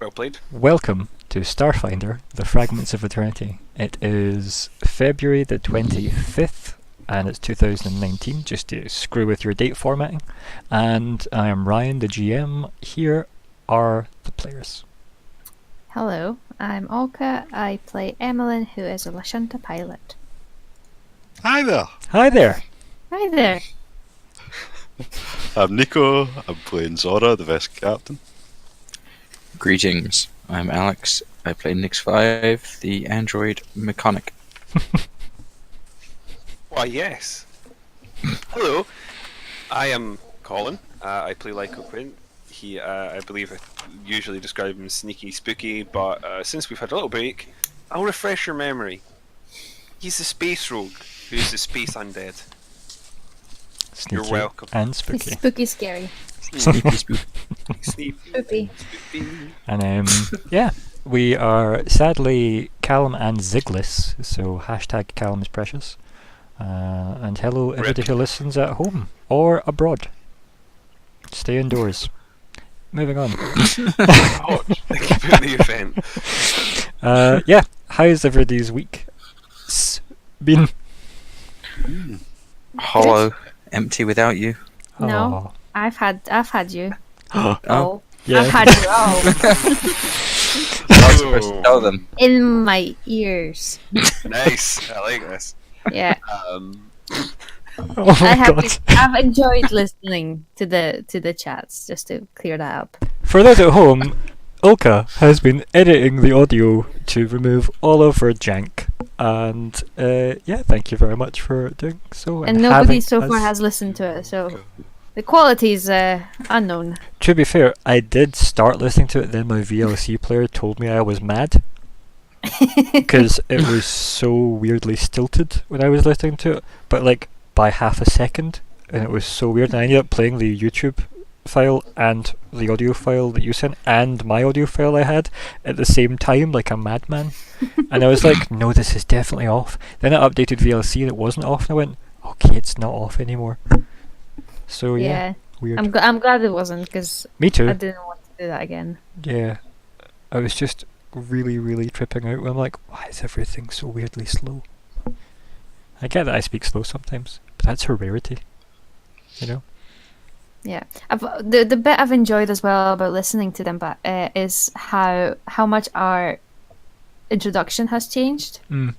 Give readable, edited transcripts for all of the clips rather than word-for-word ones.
Well played. Welcome to StarFinder, the Fragments of Eternity. It is February the 25th, and it's 2019, just to screw with your date formatting. And I am Ryan, the GM. Here are the players. Hello, I'm Olka. I play Emmelyn, who is a Lashunta pilot. Hi there. Hi there. Hi there. I'm Nico. I'm playing Zora, the vessel captain. Greetings, I'm Alex. I play Nix 5, the android mechanic. Why, yes. Hello, I am Colin. I play Lyko Quint. He, I believe, I usually describe him as sneaky, spooky, but since we've had a little break, I'll refresh your memory. He's the space rogue who's the space undead. Sneaky You're welcome. and spooky. It's spooky scary. Sneaky spook. Sneaky. Spoopy. Spoopy. And yeah, we are sadly Callum and Zigless, so hashtag Callum is precious. And hello everybody who listens at home or abroad. Stay indoors. Moving on. Oh, keep out the event. Yeah, how's everybody's week been? Hollow, empty without you. No, I've had you. Oh. Oh, Yeah. I've had you all I was supposed to tell them. in my ears. Nice. I like this. Yeah, Oh my god. I've enjoyed listening to the chats. Just to clear that up. For those at home, Olka has been editing the audio to remove all of her jank. And yeah, thank you very much for doing so. And nobody having so far us- has listened to it, so the quality is unknown. To be fair, I did start listening to it, then my VLC player told me I was mad. Because it was so weirdly stilted when I was listening to it, but like by half a second, and it was so weird. And I ended up playing the YouTube file and the audio file that you sent and my audio file I had at the same time, like a madman. And I was like, no, this is definitely off. Then I updated VLC and it wasn't off, and I went, okay, it's not off anymore. So yeah, weird. I'm glad it wasn't, because Me too. I didn't want to do that again. Yeah, I was just really tripping out. I'm like, why is everything so weirdly slow? I get that I speak slow sometimes, but that's a rarity, you know? Yeah, the bit I've enjoyed as well about listening to them, but is how much our introduction has changed. Mm.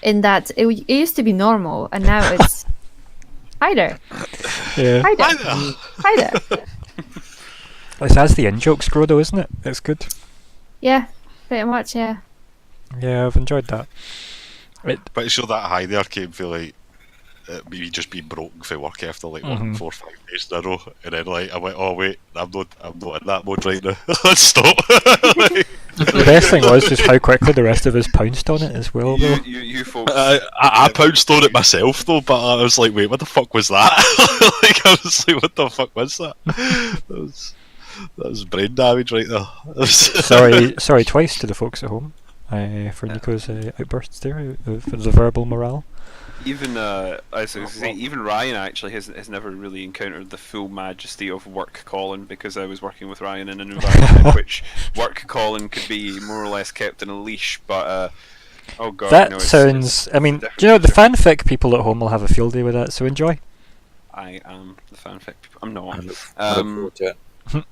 In that it used to be normal, and now it's hi there, Yeah. hi there, Hi there. hi there. It's as the in-jokes grow though, isn't it? It's good. Yeah, pretty much. Yeah, Yeah, I've enjoyed that. But sure that hi there came for like me just being broken for work after like Mhm. 4 or 5 days in a row, and then like I went, oh wait, I'm not in that mode right now. Let's stop. Like, The best thing was just how quickly the rest of us pounced on it as well though. You folks. I pounced on it myself though, but I was like, wait, what the fuck was that? Like I was like, what the fuck was that? That was brain damage right there. Sorry twice to the folks at home for Nico's outbursts there, for the verbal morale. Even as I was gonna say, even Ryan actually has never really encountered the full majesty of work Colin, because I was working with Ryan in an environment in which work Colin could be more or less kept in a leash. But oh god, That no, sounds. I mean, do different you know the picture. fanfic people at home will have a field day with that, so enjoy. I am the fanfic. I'm I not. look forward to it.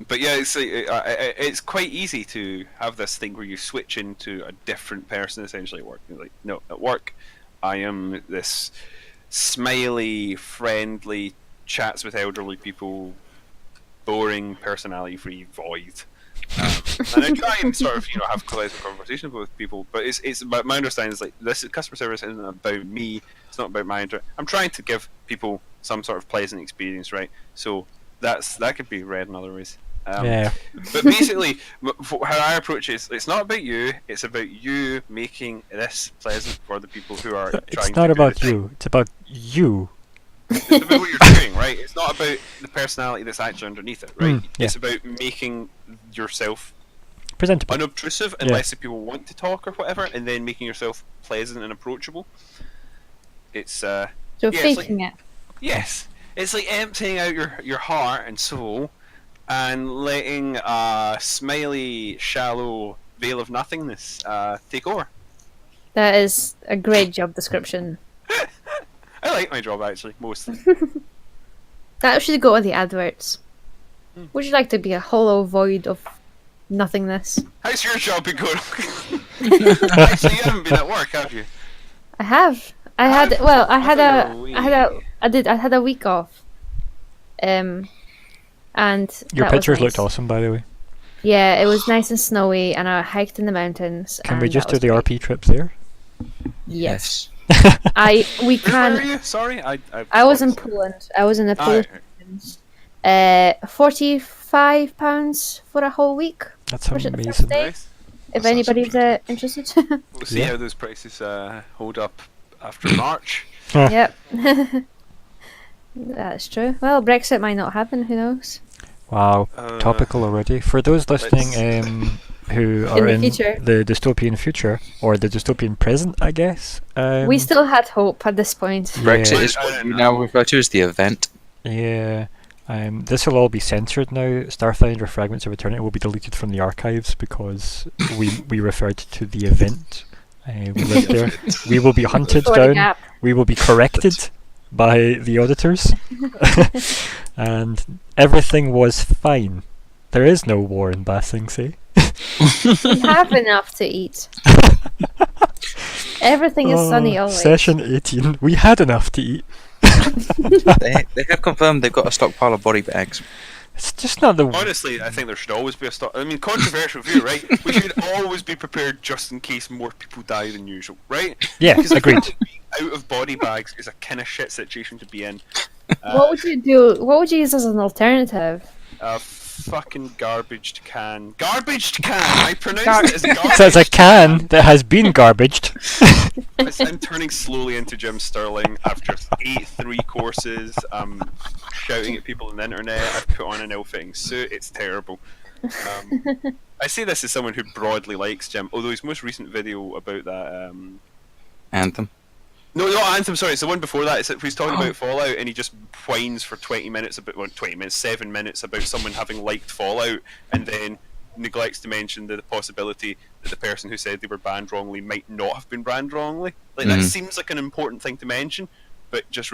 But yeah, it's quite easy to have this thing where you switch into a different person essentially at work. You're like, no, at work, I am this smiley, friendly, chats with elderly people, boring, personality-free void. And I try and sort of, have pleasant conversations with people, but it's my understanding is like this customer service isn't about me. It's not about my I'm trying to give people some sort of pleasant experience, right? So that could be read in other ways. Yeah. But basically, how I approach it is, it's not about you. It's about you making this pleasant for the people who are trying It's to not do about the thing. you. It's about you. It's about what you're doing, right? It's not about the personality that's actually underneath it, right? Yeah. It's about making yourself Presentable. unobtrusive Yeah. unless the people want to talk or whatever, and then making yourself pleasant and approachable. It's so it's like- faking it. yes, it's like emptying out your heart and soul and letting a smiley, shallow veil of nothingness take over. That is a great job description. I like my job actually, mostly. That should go on the adverts. Would you like to be a hollow void of nothingness? How's your job been going? Actually, you haven't been at work, have you? I have. I had a week off. And Your that was pictures nice. looked awesome, by the way. Yeah, it was nice and snowy, and I hiked in the mountains. Can and we just that do the was RP trip there? great. Yes. Where We were can. you? Sorry, I was in Poland. I was in the Polish mountains. £45 for a whole week. That's Was it the amazing. first day? Nice. If That sounds anybody's interested. We'll see Yeah. how those prices hold up after March. Yep. That's true. Well, Brexit might not happen. Who knows? Wow, topical already. For those listening who are the in future. the dystopian future, or the dystopian present, I guess. We still had hope at this point. Brexit Yeah. is what you now refer to as the event. Yeah. This will all be censored now. StarFinder Fragments of Eternity will be deleted from the archives because we referred to the event. We lived there. We will be hunted For the down. gap. We will be corrected by the auditors. And everything was fine. There is no war in Basingse. We have enough to eat. Everything is sunny always. Session 18. We had enough to eat. They have confirmed they've got a stockpile of body bags. It's just not the... Honestly, I think there should always be a stop. I mean, controversial view, right? We should always be prepared just in case more people die than usual, right? Yeah, Because agreed. out of body bags is a kind of shit situation to be in. What would you do? What would you use as an alternative? A fucking garbaged can. Garbaged can! I pronounced it as garbage. So it's a can that has been garbaged. I'm turning slowly into Jim Sterling after 3 courses. I'm shouting at people on the internet. I've put on an ill-fitting suit. It's terrible. I say this as someone who broadly likes Jim, although his most recent video about that... Anthem. No, not Anthem, sorry, it's the one before that. He's talking about Fallout and he just whines for 20 minutes, 7 minutes about someone having liked Fallout and then neglects to mention the possibility that the person who said they were banned wrongly might not have been banned wrongly. Like, that seems like an important thing to mention, but just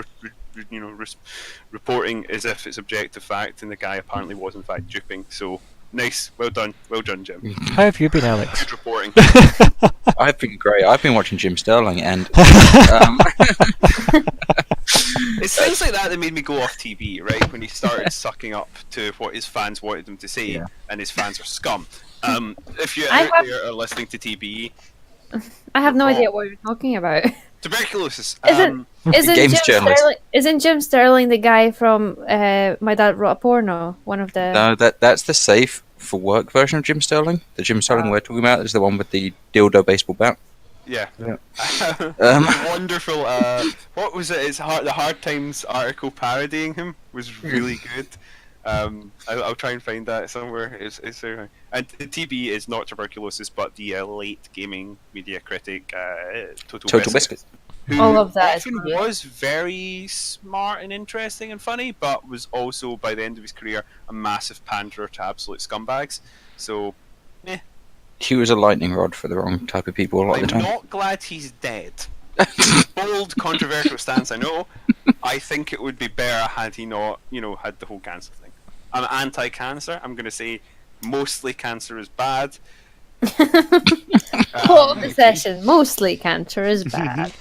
reporting as if it's objective fact and the guy apparently was in fact duping. So, nice, well done, Jim. How have you been, Alex? Good reporting. I've been great. I've been watching Jim Sterling and It's things like that made me go off TV, right? When he started sucking up to what his fans wanted him to say, and his fans are scum. If you out there are listening to TBE, I have no idea what you're talking about. tuberculosis. Isn't Games journalist. Isn't Jim Sterling the guy from My Dad Wrote a Porno? One of the. no, that's the safe for work version of Jim Sterling. The Jim Sterling we're talking about is the one with the dildo baseball bat. Yeah. Um, Wonderful. What was it? The Hard Times article parodying him was really good. I'll try and find that somewhere. It's there. And the TB is not tuberculosis, but the late gaming media critic Total Biscuit. who All of that is often was very smart and interesting and funny, but was also by the end of his career a massive panderer to absolute scumbags. So, He was a lightning rod for the wrong type of people a lot of I'm the time. not glad he's dead. Bold, controversial stance, I know. I think it would be better had he not, had the whole cancer thing. I'm anti-cancer. I'm going to say mostly cancer is bad. Quote of the session: mostly cancer is bad.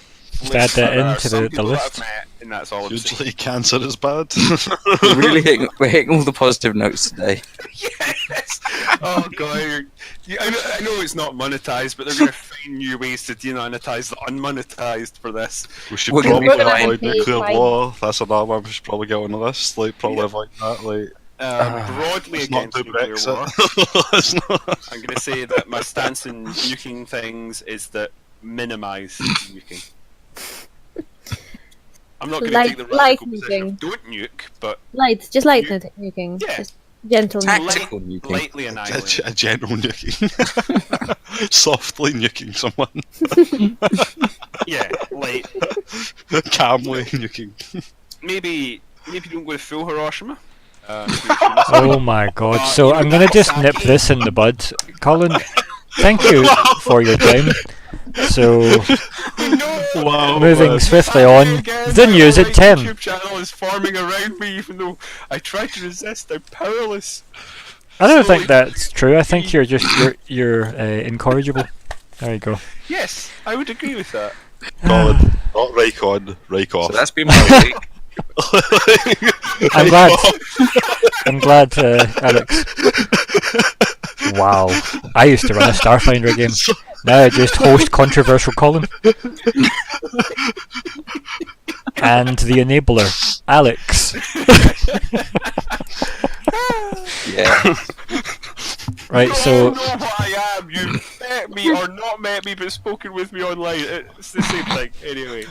Just add that There are into some the people that list. I've met, and that's all I'm saying. Usually cancer is bad. We're hitting all the positive notes today. Yes! Oh god, I know it's not monetized, but they're going to find new ways to demonetize the unmonetized for this. We should We're gonna probably be avoid paying nuclear fine. war. That's another one we should probably get on the list. Like, probably avoid that. Like, Broadly let's not against do nuclear war. Brexit. Let's not. I'm going to say that my stance in nuking things is that minimise nuking. I'm not going to take the Light radical position of nuking. don't nuke, but Light nuking. Yeah. Just gentle nuking. Tactical nuking. lightly annihilate. A general nuking. Softly nuking someone. Yeah, light. Calmly nuking. Maybe don't go to full Hiroshima. Oh my god. So I'm gonna just nip this in the bud. Colin, thank you for your time. So, Wow. moving swiftly on, the news at 10. YouTube channel is forming around me, even though I try to resist. I'm powerless. I don't So, think that's true. I think you're just you're incorrigible. There you go. Yes, I would agree with that. Colin, not rake on, rake off. So that's been my week. I'm glad. I'm glad, Alex. Wow. I used to run a StarFinder game. Now I just host controversial Colin. And the enabler, Alex. Yeah. Right, You so all know what I am. You met me or not met me, but spoken with me online. It's the same thing. Anyway.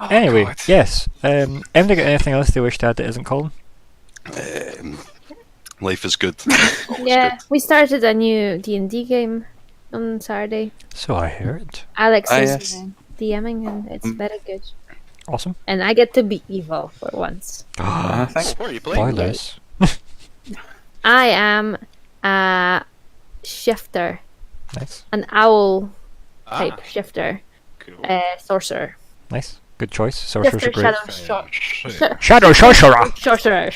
Oh, anyway, God. yes. Emily, got anything else they wish to add that isn't Colin? Life is good. Always Yeah, good. we started a new D&D game on Saturday. So I heard. Alex Ah, is yes. DMing, and it's very good. Awesome. And I get to be evil for once. Thanks. What are you playing? Spoilers. I am a shifter, Nice. an owl type Ah, shifter, cool. sorcerer. Nice. Good choice. Sorcerers are Shifter, great. shadow, Shadow Sorcerer! sorcerer.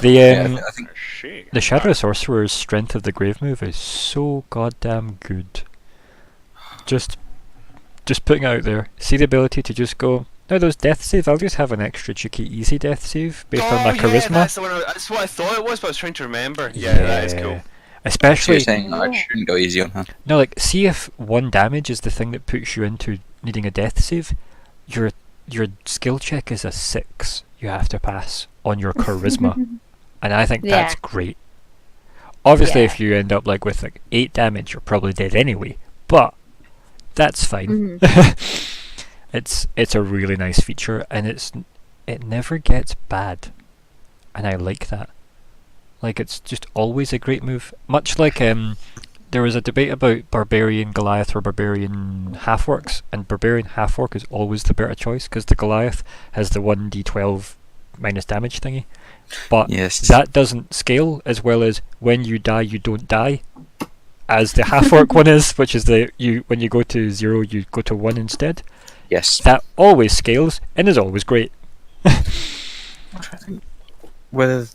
The Yeah, I think Shit. the Shadow Sorcerer's Strength of the Grave move is so goddamn good. Just putting it out there. See the ability to just go, now those death save, I'll just have an extra cheeky easy death save based on my Yeah, charisma. that's, the one that's what I thought it was, but I was trying to remember. Yeah, that is cool. so you're Especially, saying I shouldn't go easy on her. no, like, see if 1 damage is the thing that puts you into needing a death save, your skill check is a 6 you have to pass on your charisma. And I think that's Yeah. great. Obviously, Yeah. if you end up like with like 8 damage, you're probably dead anyway. But that's fine. It's a really nice feature, and it never gets bad, and I like that. Like, it's just always a great move. Much like there was a debate about Barbarian Goliath or Barbarian Half-Orcs, and Barbarian Half-Orc is always the better choice because the Goliath has the 1d12 minus damage thingy. But Yes. that doesn't scale as well as when you die, you don't die, as the Half-Orc one is, which is when you go to 0, you go to 1 instead. Yes. That always scales and is always great. Whether,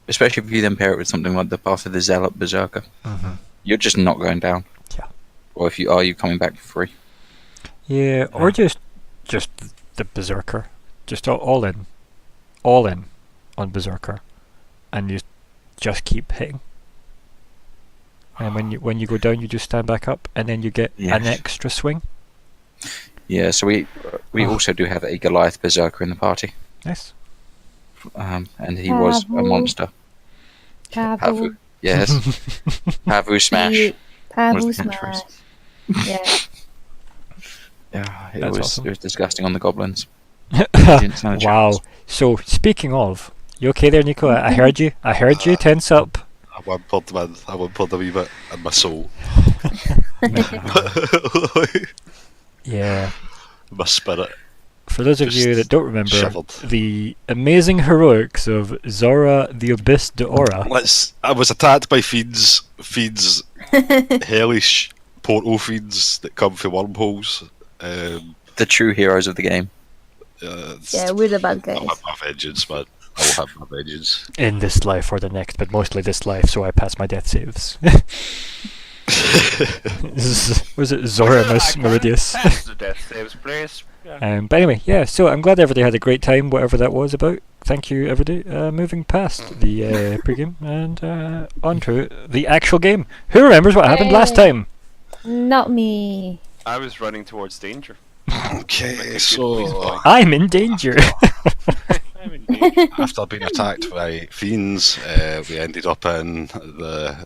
especially if you then pair it with something like the Path of the Zealot Berserker, you're just not going down. Yeah. Or if you are, you coming back for free. Yeah, or just the Berserker, just all in on Berserker, and you just keep hitting. And when you go down, you just stand back up, and then you get an Yes. extra swing. Yeah. So we also do have a Goliath Berserker in the party, Nice. and he was a Pavu. monster. Pavu. Yes. Pavu smash. Pavu Was the smash. catchphrase. Yeah. Yeah. It That's was awesome. it was disgusting on the goblins. Didn't stand a Wow. chance. So speaking of, you okay there, Nico? I heard you. I heard you tense up. I whimpered, man. I whimpered a wee bit in my soul. Yeah. My spirit. For those of you Just that don't remember, shivered. the amazing heroics of Zora the Abyss Daora. I was attacked by fiends, hellish portal fiends that come from wormholes. The true heroes of the game. Yeah, we're the bad I'll guys. have my vengeance, man. I will have my vengeance. In this life or the next, but mostly this life, so I pass my death saves. Was it Zoramus Meridius? That's the death saves, please. Yeah. But anyway, yeah, so I'm glad everybody had a great time, whatever that was about. Thank you, everybody. Moving past the pre-game and on to the actual game. Who remembers what happened last Yay. time? Not me. I was running towards danger. Okay, so- so I'm in danger. I'm in danger. after being attacked by fiends, we ended up in the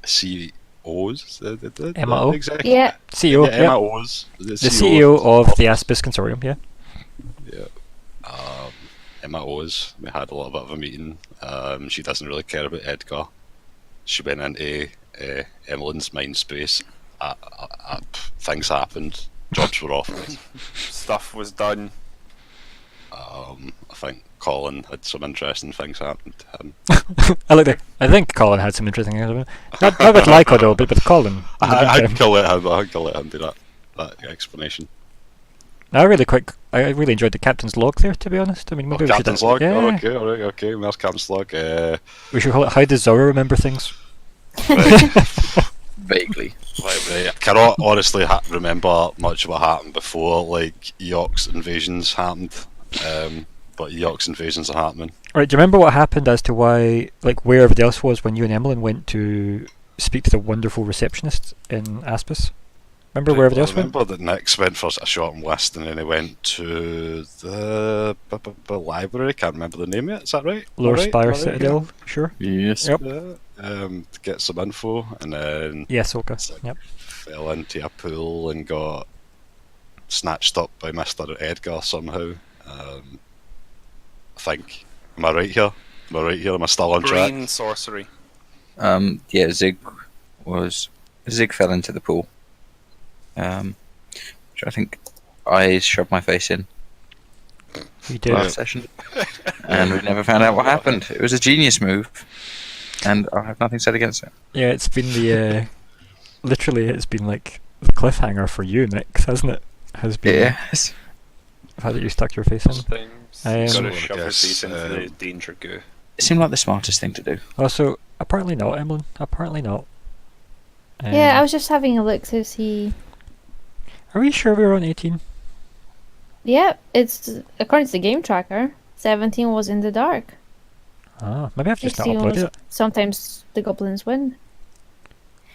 COs. MO? Yeah. CEO, Yeah, yeah. MOs. The CEO of the Aspis Consortium, yeah. MOs. We had a little bit of a meeting. She doesn't really care about Edgar. She went into Emmelyn's mind space. Things happened. Jobs were offered. Stuff was done. I think Colin had some interesting things happen to him. I think Colin had some interesting things. Not with Lyko though, but with Colin. I can let him do that explanation. I really enjoyed the captain's log there, to be honest. I mean, maybe we should. Captain's log. Yeah. Oh, okay. There's Captain's log. We should call it "How does Zora remember things?" Vaguely. I cannot honestly remember much of what happened before, like York's invasions happened. But York's invasions are happening. Right, do you remember what happened as to why, like, where everybody else was when you and Emmelyn went to speak to the wonderful receptionist in Aspis? Remember where everybody else went? I remember that Nick went for a short list and then he went to the library. Can't remember the name yet. Is that right? Lower Right? Spire Right? Citadel, sure. Yes. Yep. To get some info, and then Yes, Olka. Yep. fell into a pool and got snatched up by Mr. Edgar somehow. I think. Am I right here? Am I still on track? Brain sorcery. Yeah, Zig fell into the pool. Which I think I shoved my face in You did. last session, and we never found out what happened. It was a genius move, and I have nothing said against it. Yeah, it's been the literally it's been like the cliffhanger for you, Nick, hasn't it? Has been Yes. the fact that you stuck your face in. Sometimes Um, you So gotta I shove your guess, face into the danger goo. It seemed like the smartest thing to do. Also, apparently not, Emmelyn. Apparently not. Yeah, I was just having a look to see. Are we sure we were on 18? Yeah, it's according to the game tracker. 17 was in the dark. Ah, maybe I've just not 16 uploaded was it. sometimes the goblins win.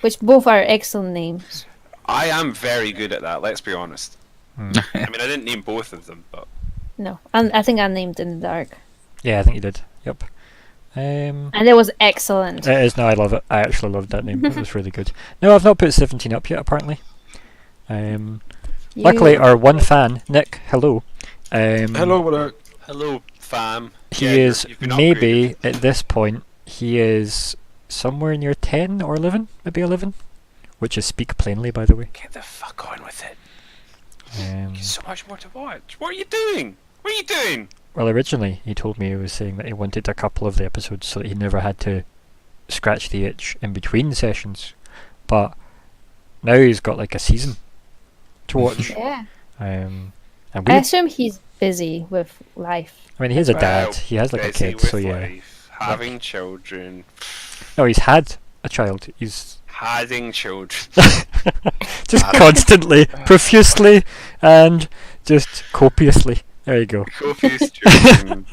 Which both are excellent names. I am very good at that, let's be honest. Hmm. I mean, I didn't name both of them, but No, and I think I named in the dark. Yeah, I think you did. Yep. And it was excellent. It is now. I love it. I actually loved that name. It was really good. No, I've not put 17 up yet. Apparently. Luckily, You- our one fan, Nick. Hello. hello, fam. He Yeah, is you've been maybe upgraded. at this point. He is somewhere near 10 or 11, maybe 11, which is speak plainly, by the way. Get the fuck on with it. Um, There's so much more to watch. What are you doing? What are you doing? well, originally he told me he was saying that he wanted a couple of the episodes so that he never had to scratch the itch in between sessions, but now he's got like a season to watch. Yeah. And I we, assume he's busy with life. I mean, he has a Well, dad. He has like a Busy kid, with so yeah. life, having children, No, he's had a child. He's having children. just constantly, profusely, and just copiously. There you go. Copious children.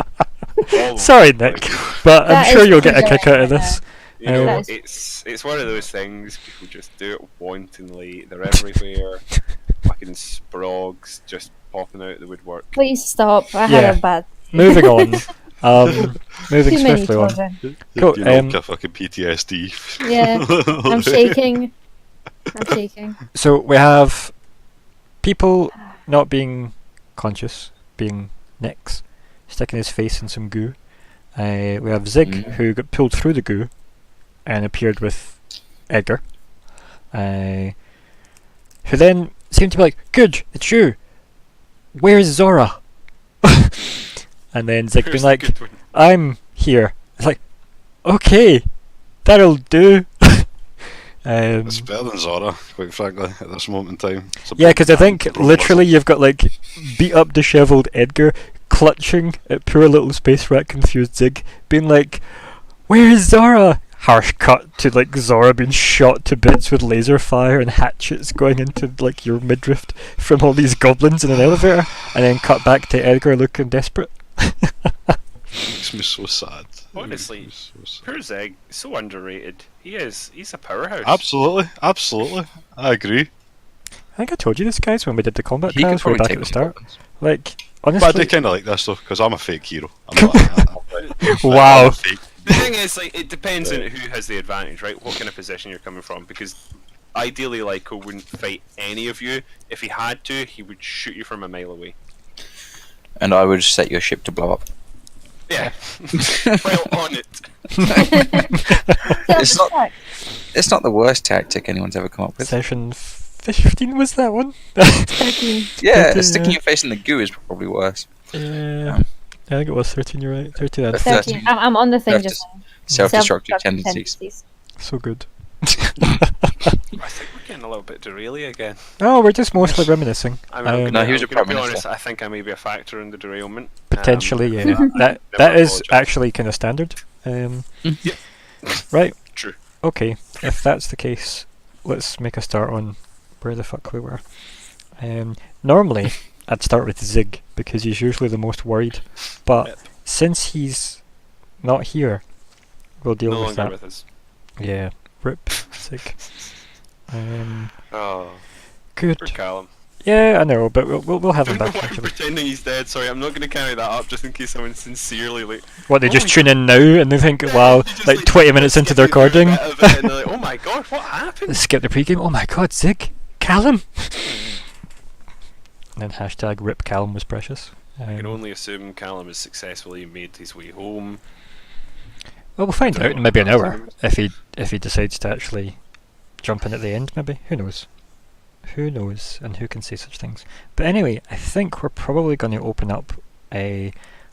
all Sorry, over the Nick, place. but I'm That sure is you'll get a pretty kick out of good, this. You know, That it's one of those things. People just do it wantonly. They're everywhere. Fucking sprogs just popping out the woodwork. Please stop. I Yeah. had a bad. Moving on. Moving Too many swiftly on. children. Cool, You know, um, got fucking PTSD. Yeah, I'm shaking. I'm shaking. So we have people not being conscious, being Nicks, sticking his face in some goo. We have Zig, who got pulled through the goo and appeared with Edgar, who then seemed to be like, "Good, it's you. Where's Zora?" And then Zig being Who's the like, good one? "I'm here." It's like, okay, that'll do. It's better than Zora, quite frankly, at this moment in time. It's a Yeah, bit because I think robust. literally you've got like beat up, dishevelled Edgar clutching at poor little space rat confused Zig, being like, "Where is Zora?" Harsh cut to like Zora being shot to bits with laser fire and hatchets going into like your midriff from all these goblins in an elevator, and then cut back to Edgar looking desperate. Makes me so sad. Honestly, Makes me so sad. Poor Zeg, so underrated. He's a powerhouse. Absolutely. I agree. I think I told you this, guys, when we did the combat He could trials way probably back take at the these start. goblins. Like, But I do honestly, kind of like this though, because I'm a fake hero. I'm not, Wow. I'm a fake. The thing is, like, it depends on who has the advantage, right? What kind of position you're coming from, because ideally Lyko wouldn't fight any of you. If he had to, he would shoot you from a mile away. And I would set your ship to blow up. Yeah. Well, on it. It's not- It's not the worst tactic anyone's ever come up with. session 15 was that one? 13. Yeah, Yeah. sticking your face in the goo is probably worse. Yeah, I think it was 13. You're right. 13. That's 13. I'm on the thing just now. Self-destructive tendencies. So good. I think we're getting a little bit deraily again. Oh, we're just mostly reminiscing. No, he was a I'm gonna prime be minister. honest, I think I may be a factor in the derailment. Potentially, yeah. that never is apologise. actually kind of standard. Yep. Right. True. Okay. If that's the case, let's make a start on where the fuck we were. Normally, I'd start with Zig because he's usually the most worried, but Yep. since he's not here, we'll deal No with longer that. with us. Yeah. Rip Zig. Oh, Good. poor Callum. Yeah, I know, but we'll have I him don't know back why I'm eventually. pretending he's dead. Sorry, I'm not going to carry that up just in case someone sincerely like. What, they Oh just my tune in now and they think, wow, You just, like 20 minutes into the skip through a recording, bit of it and they're like, oh my god, what happened? skip the pregame, oh my god, Zig, Callum! And then hashtag RIP Callum was precious. I can only assume Callum has successfully made his way home. Well, we'll find Don't out know in maybe an what hour if he decides to actually jump in at the end. Maybe, who knows? Who knows, and who can say such things? But anyway, I think we're probably going to open up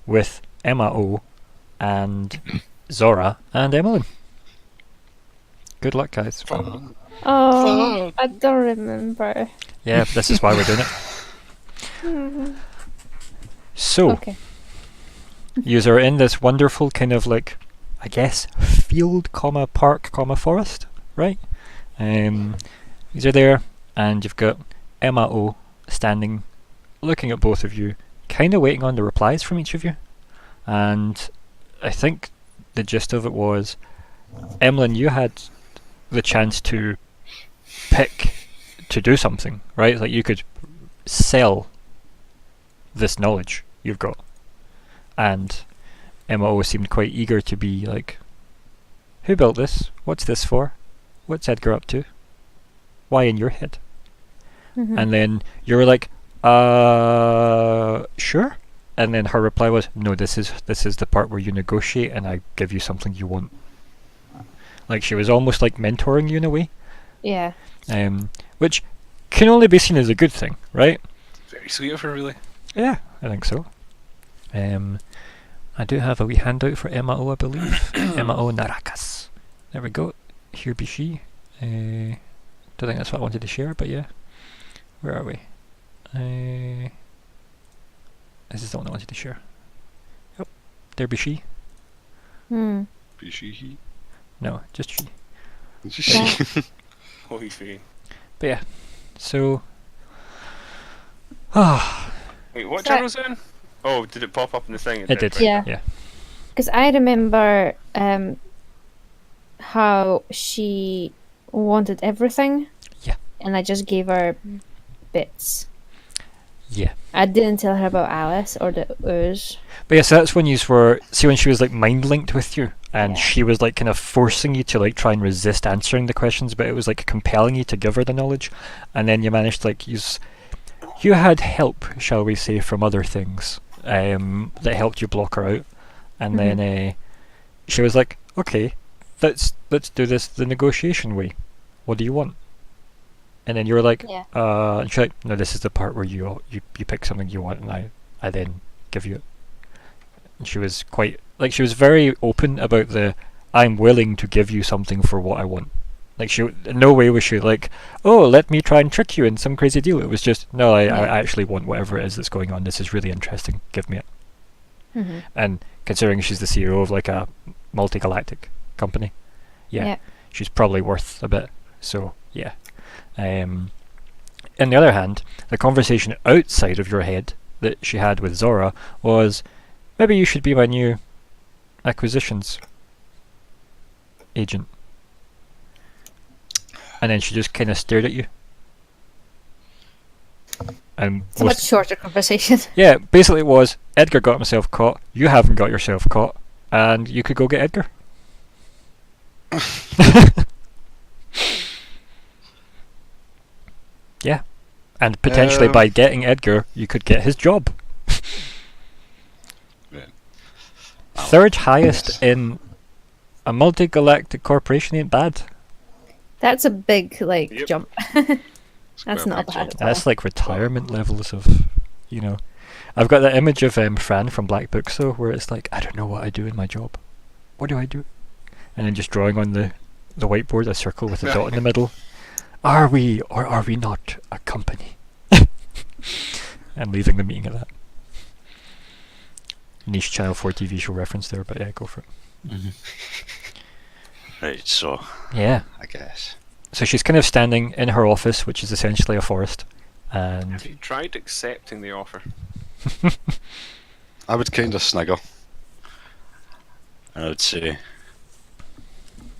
with Emma O and Zora and Emmelyn. Good luck, guys. Oh, I don't remember. Yeah, this is why we're doing it. So, Okay. yous are in this wonderful kind of like, I guess, field, park, forest, right? Yous are there, and you've got Emma O standing, looking at both of you, kind of waiting on the replies from each of you. And I think the gist of it was, Emmelyn, you had the chance to pick to do something, right? Like you could sell this knowledge you've got. And Emma O seemed quite eager to be like, who built this? What's this for? What's Edgar up to? Why in your head? And then you were like, sure. And then her reply was, no, this is the part where you negotiate and I give you something you want. Like she was almost like mentoring you in a way. Yeah. Which can only be seen as a good thing, right? Very sweet of her, really. Yeah, I think so. I do have a wee handout for Emma O, I believe. Emma O Narakas. There we go. Here be she. Don't think that's what I wanted to share, but yeah. Where are we? This is the one I wanted to share. Yep. There be she. Be she? No, just she. Yeah. Holy fee. But yeah. So. Wait, what So- channel was it in? Oh, did it pop up in the thing? It did. right? Yeah. Yeah. Because I remember how she wanted everything. Yeah. And I just gave her bits. Yeah. I didn't tell her about Alice or the Ooze. But yeah, so that's when you were, see when she was like mind linked with you and Yeah. she was like kind of forcing you to like try and resist answering the questions, but it was like compelling you to give her the knowledge, and then you managed to like use, you had help, shall we say, from other things that helped you block her out, and then she was like, okay, let's do this the negotiation way. What do you want? And then you were like, Yeah. and she's like, no, this is the part where you pick something you want, and I then give you it. And she was quite, like, she was very open about I'm willing to give you something for what I want. Like, she, in no way was she like, oh, let me try and trick you in some crazy deal. It was just, no, I actually want whatever it is that's going on. This is really interesting. Give me it. And considering she's the CEO of, like, a multi-galactic company, yeah, she's probably worth a bit. So, yeah. On the other hand, the conversation outside of your head that she had with Zora was, maybe you should be my new acquisitions agent. And then she just kind of stared at you. And It's a much shorter conversation. yeah, basically it was, Edgar got himself caught, you haven't got yourself caught, and you could go get Edgar. Yeah. And potentially by getting Edgar, you could get his job. Yeah. Third highest in a multi-galactic corporation ain't bad. That's a big, Yep. jump. That's quite a not big bad jump. at all. That's like retirement levels of, you know. I've got that image of Fran from Black Books though, where it's like, I don't know what I do in my job. What do I do? And then just drawing on the whiteboard a circle with a dot in the middle. Are we or are we not a company? And leaving the meeting at that. Niche Channel 4 TV show reference there, but yeah, go for it. Right, so Yeah. I guess. So she's kind of standing in her office, which is essentially a forest, and Have you tried accepting the offer? I would kind of snigger. And I would say,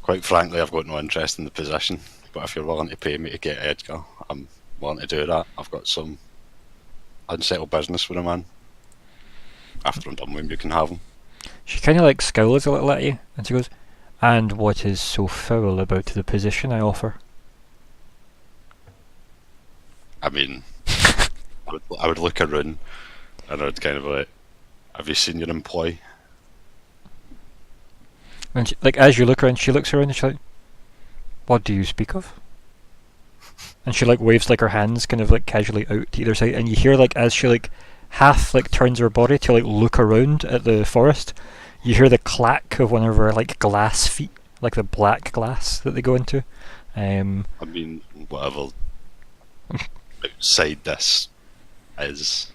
quite frankly, I've got no interest in the position, but if you're willing to pay me to get Edgar, I'm willing to do that. I've got some unsettled business with a man. After I'm done with him, you can have him. she kind of like scowls a little at you, and she goes, "And what is so foul about the position I offer?" I mean, I would look around and I'd kind of like, have you seen your employee? And she, like as you look around, she looks around and she's like, "What do you speak of?" And she like waves like her hands kind of like casually out to either side, and you hear like as she like half like turns her body to like look around at the forest, you hear the clack of one of her like glass feet, like the black glass that they go into. I mean, whatever outside this is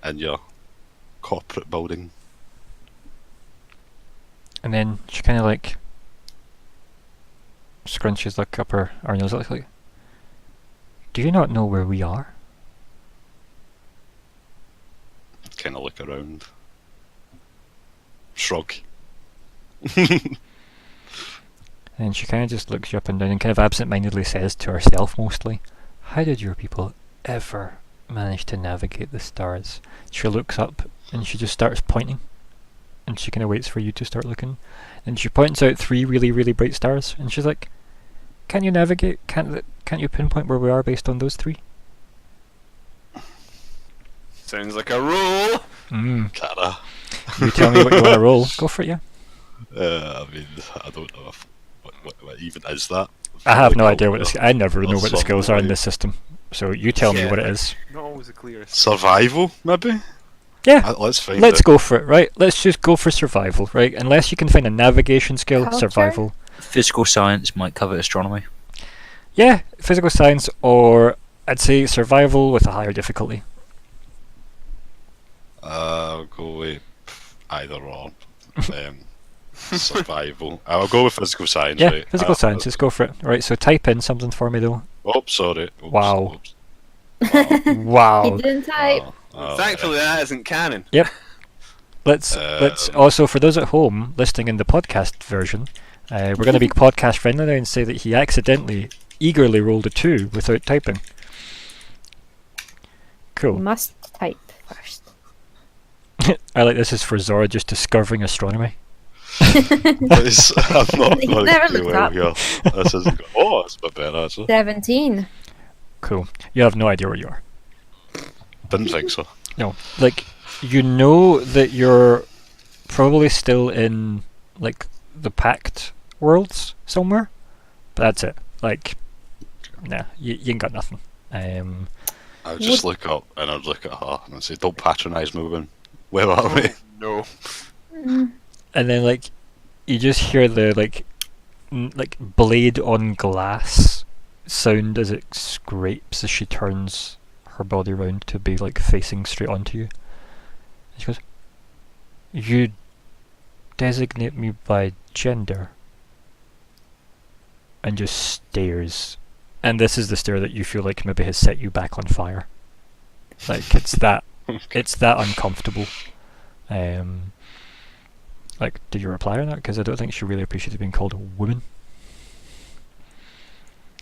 in your corporate building. And then she kind of like scrunches like up her nose like, "Do you not know where we are?" Kind of look around. Shrug. And she kind of just looks you up and down and kind of absent-mindedly says to herself mostly, "How did your people ever manage to navigate the stars?" She looks up and she just starts pointing. And she kind of waits for you to start looking. And she points out 3 really, really bright stars. And she's like, "Can you navigate? Can't you pinpoint where we are based on those 3? Sounds like a roll. Cara. You tell me what you want to roll. Go for it, yeah. I mean, I don't know if, what even is that. I have no Like, idea what the I never know what the skills are in survival. this system. So you tell me Yeah. what it is. Not always the clearest. Survival, maybe? Yeah. Let's find Let's it. go for it, right? Let's just go for survival, right? Unless you can find a navigation skill, Culture? survival. Physical science might cover astronomy. Yeah, physical science, or I'd say survival with a higher difficulty. I'll go with either or. Survival. I'll go with physical science, Yeah, right? physical sciences, go for it. Right, so type in something for me though. Oh, sorry. Oops, Wow. oops. He Wow. didn't type. Thankfully, that isn't canon. Let's also, for those at home listening in the podcast version, we're going to be podcast friendly now and say that he accidentally eagerly rolled a 2 without typing. Cool. Must type first. I like this is for Zora just discovering astronomy. I'm not He going never too looked well up. here. This isn't oh, that's a bit better, actually. 17. Cool. You have no idea where you are. Didn't think so. No. Like, you know that you're probably still in, like, the Pact worlds somewhere, but that's it. Like, nah, you ain't got nothing. I would just look up and I'd look at her and I'd say, "Don't patronise me, woman. Where are we?" No. And then, like, you just hear the, like blade on glass sound as it scrapes as she turns her body round to be, like, facing straight onto you. And she goes, "You designate me by gender?" And just stares. And this is the stare that you feel like maybe has set you back on fire. Like, it's that uncomfortable. Like, did you reply or not? Because I don't think she really appreciated being called a woman.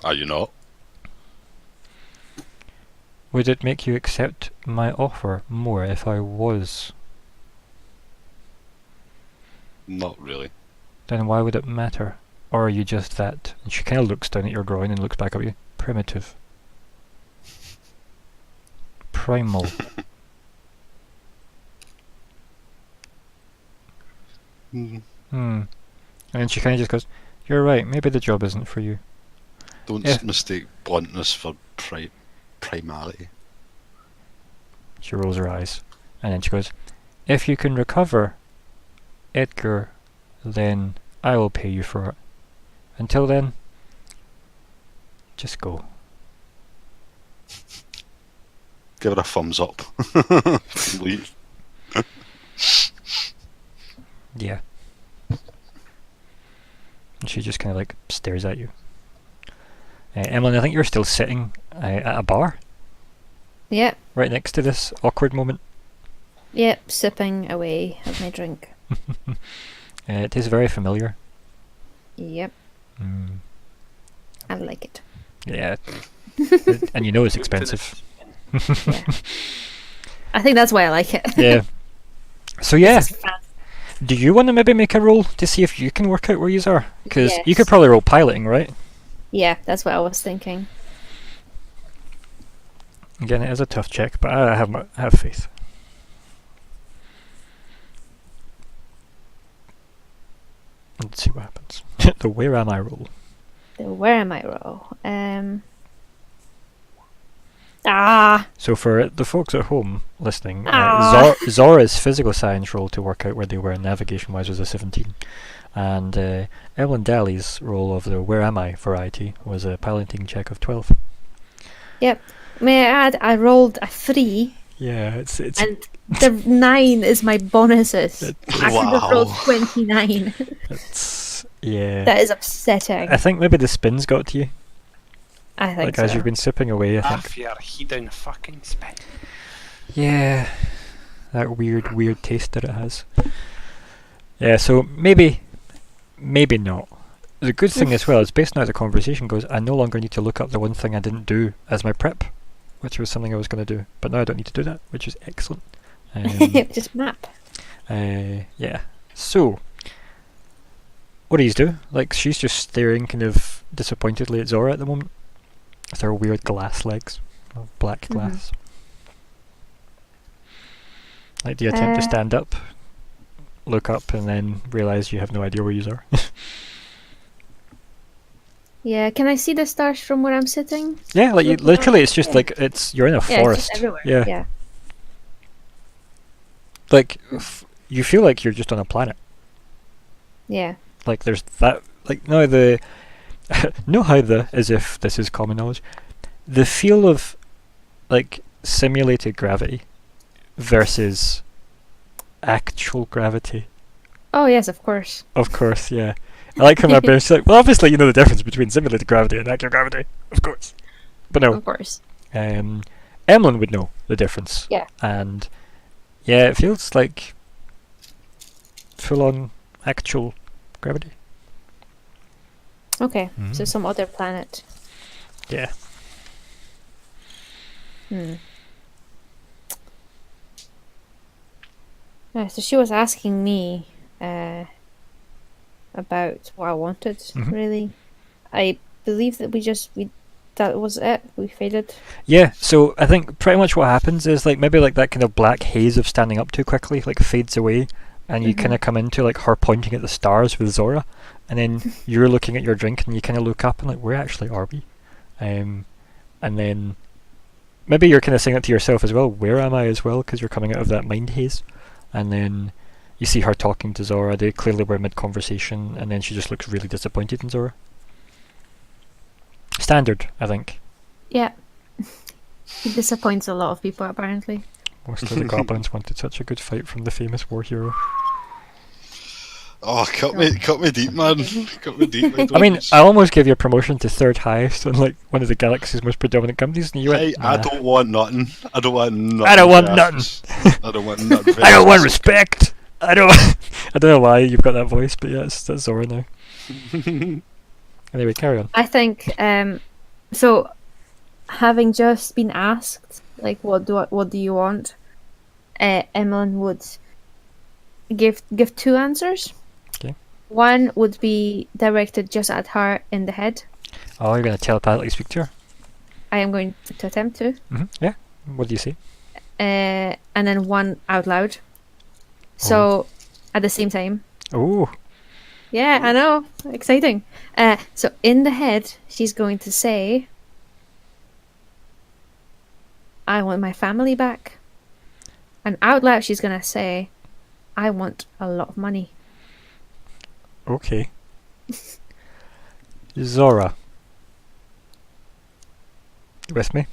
Are you not? Would it make you accept my offer more if I was? Not really. Then why would it matter? Or are you just that? And she kind of looks down at your groin and looks back at you. Primitive. Primal. Mm, And then she kind of just goes, "You're right, maybe the job isn't for you." Don't Yeah. mistake bluntness for primality. She rolls her eyes. And then she goes, if you can recover Edgar, then I will pay you for it. Until then, just go. Give her a thumbs up. Leave. Yeah. And she just kind of like stares at you. Emmelyn, I think you're still sitting at a bar Yep. right next to this awkward moment. Yep. Sipping away at my drink. It is very familiar. Yep. Mm, I like it. yeah. And you know it's expensive. Yeah. I think that's why I like it. Yeah. So yeah, This is fun. do you want to maybe make a roll to see if you can work out where you are? Because you Yes. could probably roll piloting, right? Yeah, that's what I was thinking. Again, it is a tough check, but I have faith. Let's see what happens. The where am I roll. The where am I roll? So for the folks at home listening, Ah. Zora's physical science roll to work out where they were navigation-wise was a 17. And Emmelyn Dali's roll of the where am I variety was a piloting check of 12. Yep. May I add, I rolled a 3, Yeah, it's and the 9 is my bonuses. I could have rolled 29. it's yeah. That is upsetting. I think maybe the spins got to you. I think Like so. as you've been sipping away, I think. Half your hidden fucking spin. Yeah, that weird taste that it has. Yeah, so maybe not. The good thing as well is based on how the conversation goes, I no longer need to look up the one thing I didn't do as my prep, which was something I was going to do. But now I don't need to do that, which is excellent. Just map. Yeah. So, what do you do? Like, she's just staring kind of disappointedly at Zora at the moment, with her weird glass legs, of black glass. Like, do you attempt to stand up, look up, and then realise you have no idea where you are? Yeah, can I see the stars from where I'm sitting? Yeah, like, you, Look literally, around. it's just Yeah. like, you're in a Yeah, forest. it's just everywhere. Yeah. Yeah. Like, you feel like you're just on a planet. Yeah. Like, there's that, like, no, know how as if this is common knowledge, the feel of, like, simulated gravity versus actual gravity. Oh, yes, of course. Of course, yeah. I like how my brain's like, well, obviously you know the difference between simulated gravity and actual gravity. Of course. But no. Of course. Emmelyn would know the difference. Yeah. And, yeah, it feels like full-on actual gravity. Okay, so some other planet. Yeah. Yeah, so she was asking me about what I wanted, really. I believe that that was it. We faded. Yeah, so I think pretty much what happens is like maybe like that kind of black haze of standing up too quickly like fades away, and you kind of come into like her pointing at the stars with Zora, and then you're looking at your drink and you kind of look up and like, where actually are we? And then maybe you're kind of saying it to yourself as well, where am I as well, because you're coming out of that mind haze, and then you see her talking to Zora. They clearly were mid-conversation, and then she just looks really disappointed in Zora. Standard, I think. Yeah. He disappoints a lot of people, apparently. Most of the goblins wanted such a good fight from the famous war hero. Oh, cut me deep, man. Cut me deep. I mean, I almost gave you a promotion to third highest on like one of the galaxy's most predominant companies, and you went, I "Nah." don't want nothing. I don't want nothing. I don't want Grass. I don't want nothing. I don't want respect. I don't. I don't know why you've got that voice, but yeah, that's Zora now. Anyway, carry on. I think, so, having just been asked, like, what do you want? Emmelyn would give two answers. Okay. One would be directed just at her in the head. Oh, you're going to telepathically speak to her? I am going to attempt to. Yeah. What do you say? And then one out loud. So, at the same time. Oh. Yeah, I know. Exciting. So, in the head, she's going to say, I want my family back. And out loud she's gonna say, I want a lot of money. Okay. Zora. With me?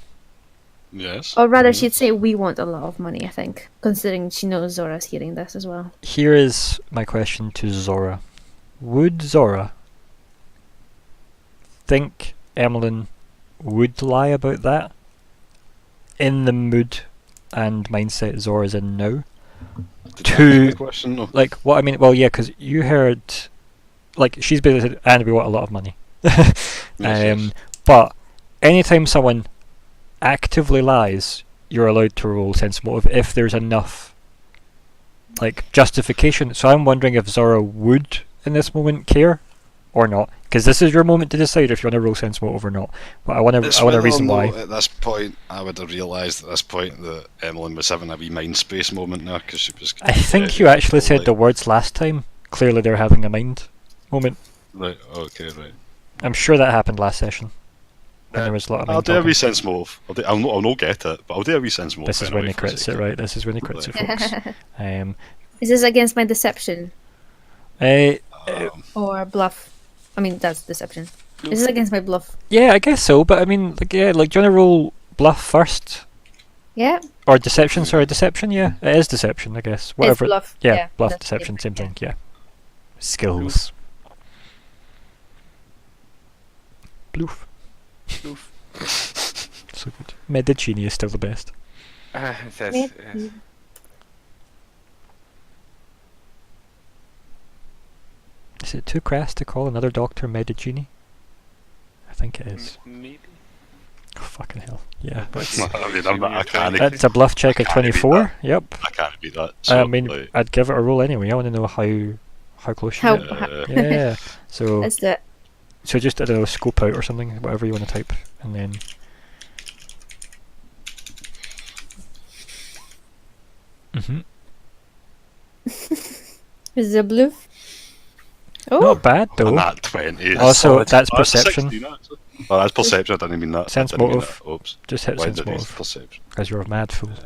Yes. Or rather, she'd say, we want a lot of money, I think. Considering she knows Zora's hearing this as well. Here is my question to Zora. Would Zora think Emmelyn would lie about that in the mood and mindset Zora's in now? Did you answer To the question? No. like what I mean? Well, yeah, because you heard like she's basically said, and we want a lot of money. Yes. But anytime someone actively lies, you're allowed to roll sense motive if there's enough like justification. So I'm wondering if Zora would in this moment care or not, because this is your moment to decide if you want to roll sense motive or not. But I want It's a whether reason or why. not At this point, I would have realised at this point that Emmelyn was having a wee mind space moment now because she was. I think you actually said the words last time. Clearly, they're having a mind moment. Right. Okay. Right. I'm sure that happened last session. And there was a lot of I'll mind do a talking. wee sense move. I'll not get it, but I'll do a wee sense move. This is when he crits it, right? This is when he crits it, folks. Is this against my deception? Uh, Or bluff? I mean, that's deception. Is this against my bluff? yeah, I guess so. But I mean, like, yeah, like, do you want to roll bluff first Yeah? or deception? Sorry, deception. Yeah, it is deception, I guess. Whatever. It's bluff. Yeah, bluff, that's deception, same different, thing. Yeah. Skills. Bloof. So good. Medicini is still the best. It says, Maybe. yes. Is it too crass to call another doctor Medicini? I think it is. Maybe. Oh, fucking hell. Yeah. I mean, I can't. That's a bluff check I at can't beat 24. Yep. I can't beat that. So, I mean, like, I'd give it a roll anyway. I want to know how close you How? get. Yeah. So Let's do it. so just, I don't know, scope out or something, whatever you want to type, and then. Mhm. Is it a bluff? Oh, Not bad though. Nat 20. Also, solid. that's Oh, perception. 16, actually. Oh, that's perception. I didn't mean that. Sense I didn't mean motive. that. Oops. Just hit Why sense did I use motive perception? because you're a mad fool. Yeah.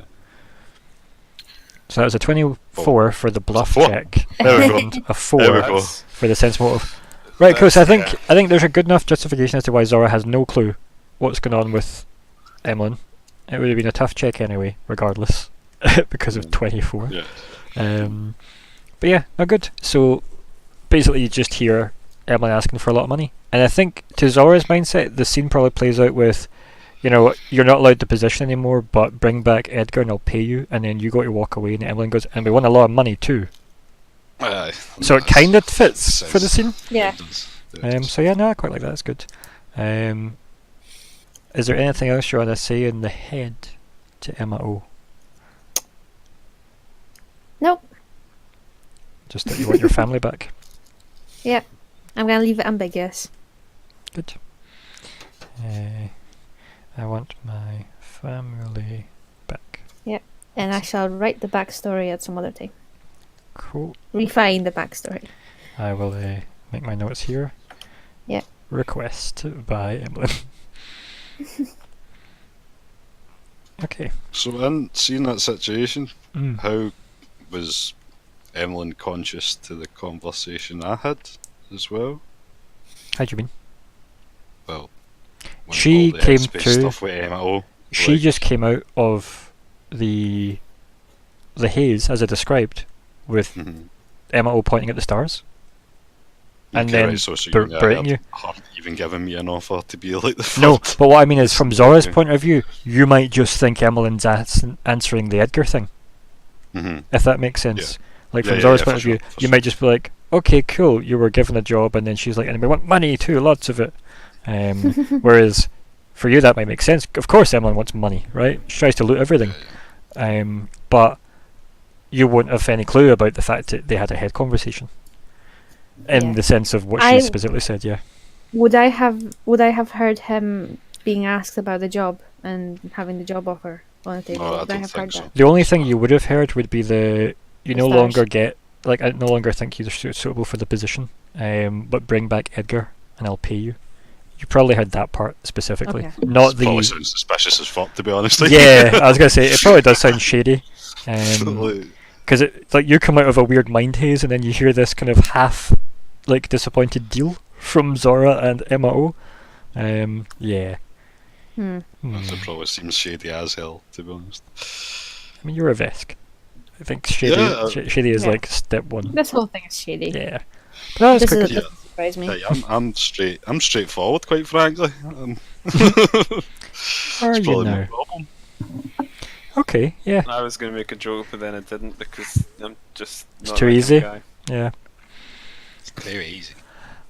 So that was a 24 for the bluff four. check, There we go. and a 4 There we go. That's- for the sense motive. Right, cool. So I That's- think there's a good enough justification as to why Zora has no clue what's going on with Emmelyn. It would have been a tough check anyway, regardless, because of 24. Yeah. But yeah, no good. So basically, you just hear Emmelyn asking for a lot of money, and I think to Zora's mindset, the scene probably plays out with, you know, you're not allowed to position anymore, but bring back Edgar and I'll pay you, and then you go to walk away, and Emmelyn goes, and we want a lot of money too. Aye, So it that's- kind of fits for the scene. Yeah. It does. It does. So yeah, no, I quite like that. That's good. Is there anything else you want to say in the head to Emma O? Nope. Just that you want your family back. Yep. I'm gonna leave it ambiguous. Good. I want my family back. And I shall write the backstory at some other time. Cool. Refine the backstory. I will make my notes here. Yeah. Request by Emmelyn. Okay. So, in seeing that situation, Mm. how was Emmelyn conscious to the conversation I had as well? How do you mean? Well, when She all the came headspace to- stuff with Emma O. She like- just came out of the haze, as I described, with Mhm. Emma O pointing at the stars. And Okay, then right, so ber- you berating you. her even giving me an offer to be like the No, third. but what I mean is, from Zora's Okay. point of view, you might just think Emmelyn's answering the Edgar thing, Mhm. if that makes sense. Like, Yeah, from yeah, Zora's yeah, point for of view, sure, for you sure. might just be like, okay, cool, you were given a job, and then she's like, and we want money too, lots of it. Whereas, for you, that might make sense. Of course, Emmelyn wants money, right? She tries to loot everything. But you won't have any clue about the fact that they had a head conversation. In Yeah. the sense of what I- she specifically said, yeah. Would I have heard him being asked about the job and having the job offer on the table? No, I Would I don't have think heard so. that? The only thing you would have heard would be you The no stars. longer get, like, I no longer think you're suitable for the position, but bring back Edgar and I'll pay you. You probably heard that part specifically, Okay. not Probably the. sounds suspicious as fuck, to be honest. Yeah, I was gonna say it probably does sound shady, Because it's like you come out of a weird mind haze, and then you hear this kind of half, like, disappointed deal from Zora and Emma O. Yeah. That probably seems shady as hell, to be honest. I mean, you're a Vesk. I think shady, shady is like step one. This whole thing is shady. Yeah. But no, it's This quite doesn't surprise me. Hey, I'm straightforward, quite frankly. Are It's you probably now? my problem. Okay, yeah. I was going to make a joke, but then I didn't because I'm just It's not too that kind of easy. guy. Yeah. Very easy.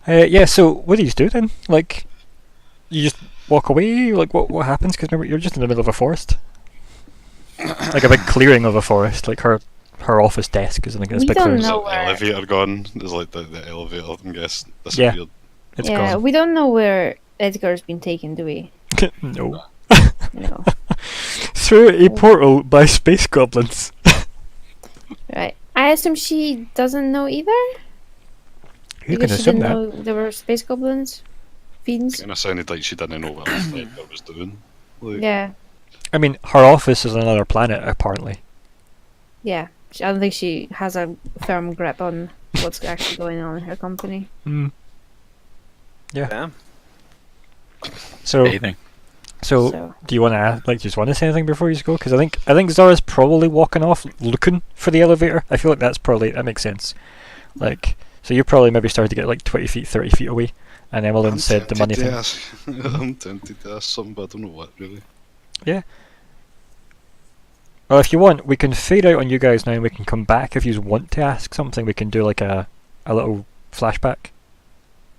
Yeah, so what do you do then? Like, you just walk away? Like, what happens? Because remember, you're just in the middle of a forest. Like a big clearing of a forest. Like her office desk is in like this We big don't clearing. know The where. elevator gone. There's like the elevator, I guess, disappeared. It's Yeah, gone. we don't know where Edgar's been taken, do we? No. No. Through a portal by space goblins. Right. I assume she doesn't know either? You can Because she assume didn't that. know there were space goblins? Fiends? Kind of sounded like she didn't know what Edgar was doing. Like, Yeah. I mean, her office is on another planet, apparently. Yeah. I don't think she has a firm grip on what's actually going on in her company. Mm. Yeah. Damn. So, Bathing. So. do you want to just want to say anything before you go? Because I think Zora's probably walking off, looking for the elevator. I feel like that makes sense. Like, so you probably maybe started to get like 20 feet, 30 feet away, and Emmelyn I'm said the money tempted thing. to ask- I'm tempted to ask something, but I don't know what, really. Yeah. Well, if you want, we can fade out on you guys now, and we can come back if you want to ask something. We can do like a little flashback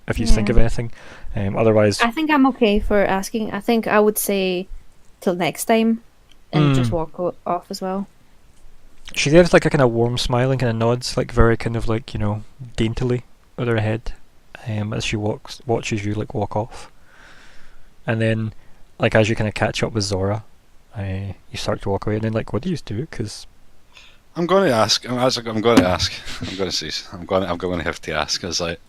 if you think Yeah. of anything. Otherwise, I think I'm okay for asking. I think I would say till next time and just walk off as well. she gives like a kind of warm smile and kind of nods, like very kind of like, daintily with her head, as she watches you like walk off. And then, like, as you kind of catch up with Zora, you start to walk away, and then like, what do you do? Because I'm going to ask. I'm going to ask. I'm going to say. I'm going to have to ask. Is like,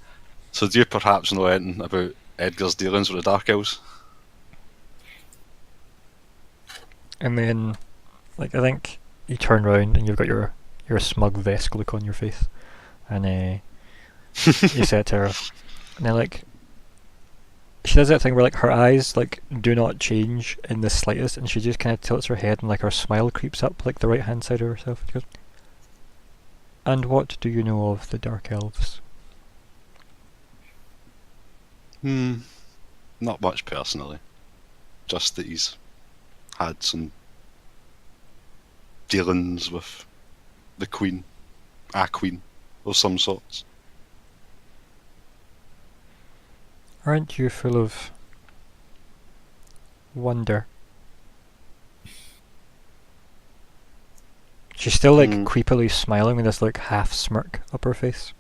so do you perhaps know anything about Edgar's dealings with the Dark Elves? And then, like, I think you turn around and you've got your smug Vesk look on your face, and you said to her, and then like, she does that thing where like her eyes like do not change in the slightest, and she just kind of tilts her head and like her smile creeps up like the right hand side of herself. She goes, "And what do you know of the Dark Elves?" Not much personally. Just that he's had some dealings with the Queen, a Queen of some sorts. Aren't you full of wonder? She's still like creepily smiling with this like half smirk up her face.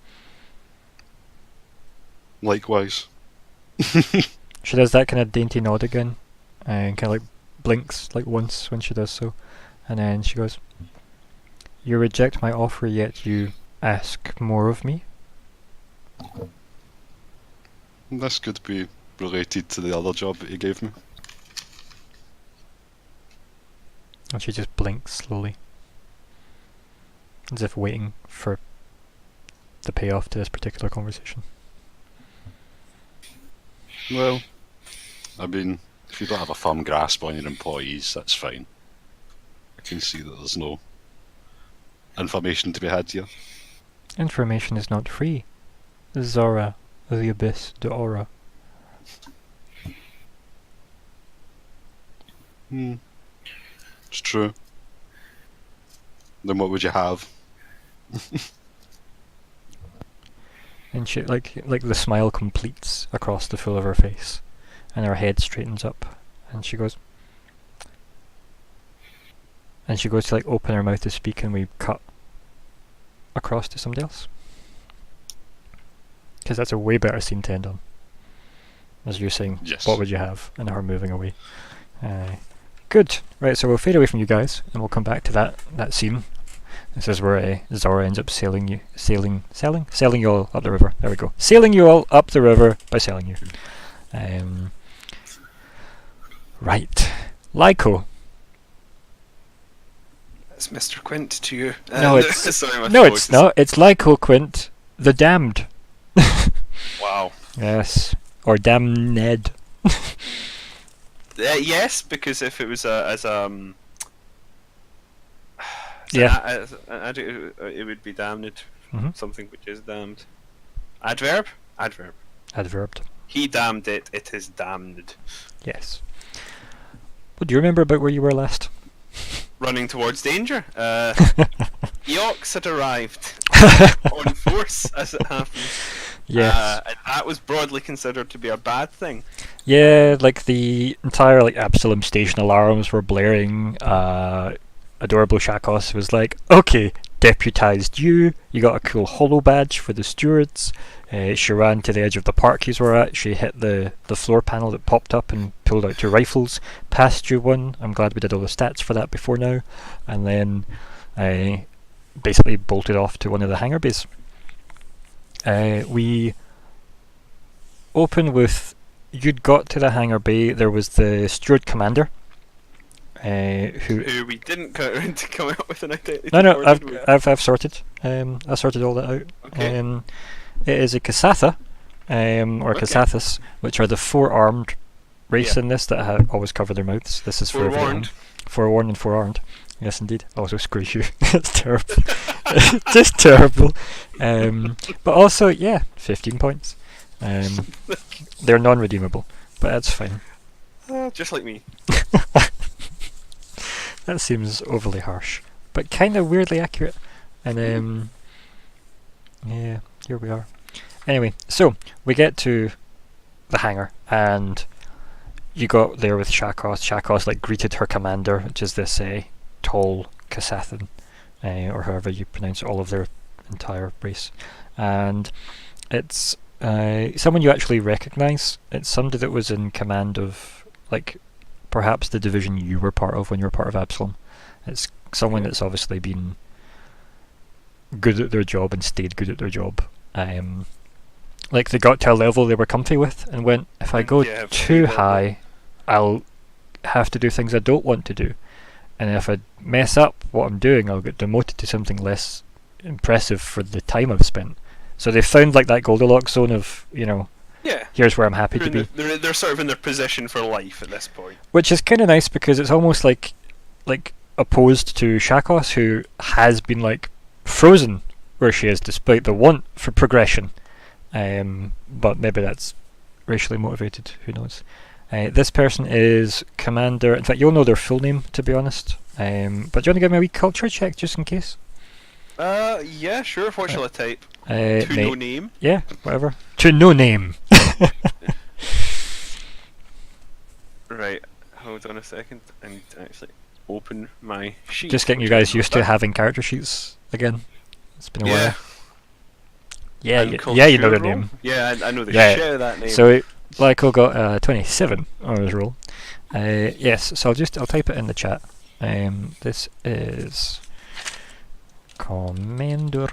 Likewise. She does that kind of dainty nod again, and kind of like blinks like once when she does so, and then she goes, "You reject my offer, yet you ask more of me?" This could be related to the other job that he gave me. And she just blinks slowly, as if waiting for the payoff to this particular conversation. Well, I mean, if you don't have a firm grasp on your employees, that's fine. I can see that there's no information to be had here. Information is not free. Zora, the abyss, Daora. It's true. Then what would you have? And she like the smile completes across the full of her face, and her head straightens up, and she goes to like open her mouth to speak, and we cut across to somebody else, because that's a way better scene to end on, as you're saying, Yes. what would you have, and her moving away. Good. Right, so we'll fade away from you guys, and we'll come back to that scene. This is where Zora ends up sailing you all up the river. There we go. Sailing you all up the river by sailing you. Right. Lyko. It's Mr. Quint to you. No, it's sorry, my no, voice it's is- not. It's Lyko Quint, the damned. Wow. Yes, or damned. Yes, because if it was Yeah. it would be damned. Mhm. Something which is damned. Adverb. Adverb. Adverbed. He damned it. It is damned. Yes. What do you remember about where you were last? Running towards danger. Eox had arrived on force, as it happens. Yes. And that was broadly considered to be a bad thing. Yeah, like the entire like Absalom station alarms were blaring. Adorable Shakos was like, okay, deputized you. You got a cool holo badge for the stewards. She ran to the edge of the park you were at. She hit the floor panel that popped up and pulled out two rifles. Passed you one. I'm glad we did all the stats for that before now. And then basically bolted off to one of the hangar bays. We open with you'd got to the hangar bay. There was the steward commander, Who we didn't get around to come up with an identity. No, for, did we? I've sorted. I sorted all that out. Okay. It is a Kasatha, or Okay. Kasathas, which are the four-armed race Yeah. in this that always cover their mouths. This is for everyone. Forewarned. Forewarned and forearmed. Yes, indeed. Also, screw you. It's terrible. Just terrible. But also, yeah, 15 points. They're non-redeemable, but that's fine. Just like me. That seems overly harsh, but kind of weirdly accurate. And yeah, here we are. Anyway, so we get to the hangar, and you got there with Shakos. Shakos like greeted her commander, which is this tall Kasathan, or however you pronounce all of their entire race, and it's someone you actually recognise. It's somebody that was in command of like perhaps the division you were part of when you were part of Absalom. It's someone that's obviously been good at their job and stayed good at their job. Like they got to a level they were comfy with and went, if I go Yeah, too level. high, I'll have to do things I don't want to do. And if I mess up what I'm doing, I'll get demoted to something less impressive for the time I've spent. So they found like that Goldilocks zone of, Yeah. here's where I'm happy to be. They're sort of in their position for life at this point. Which is kind of nice because it's almost like opposed to Shakos, who has been like frozen where she is despite the want for progression. But maybe that's racially motivated, who knows. This person is Commander, in fact you'll know their full name to be honest. But do you want to give me a wee culture check just in case? Yeah, sure. What shall I type? To No name. Yeah, whatever. To no name. Right. Hold on a second. I need to actually open my sheet. Just getting you which I guys haven't used to done. having character sheets again. It's been a Yeah. while. Yeah, And yeah, you know their cultural. name. Yeah, I know the Yeah. shit of that name. So Lyko got 27 on his roll. Yes, so I'll type it in the chat. This is Commander.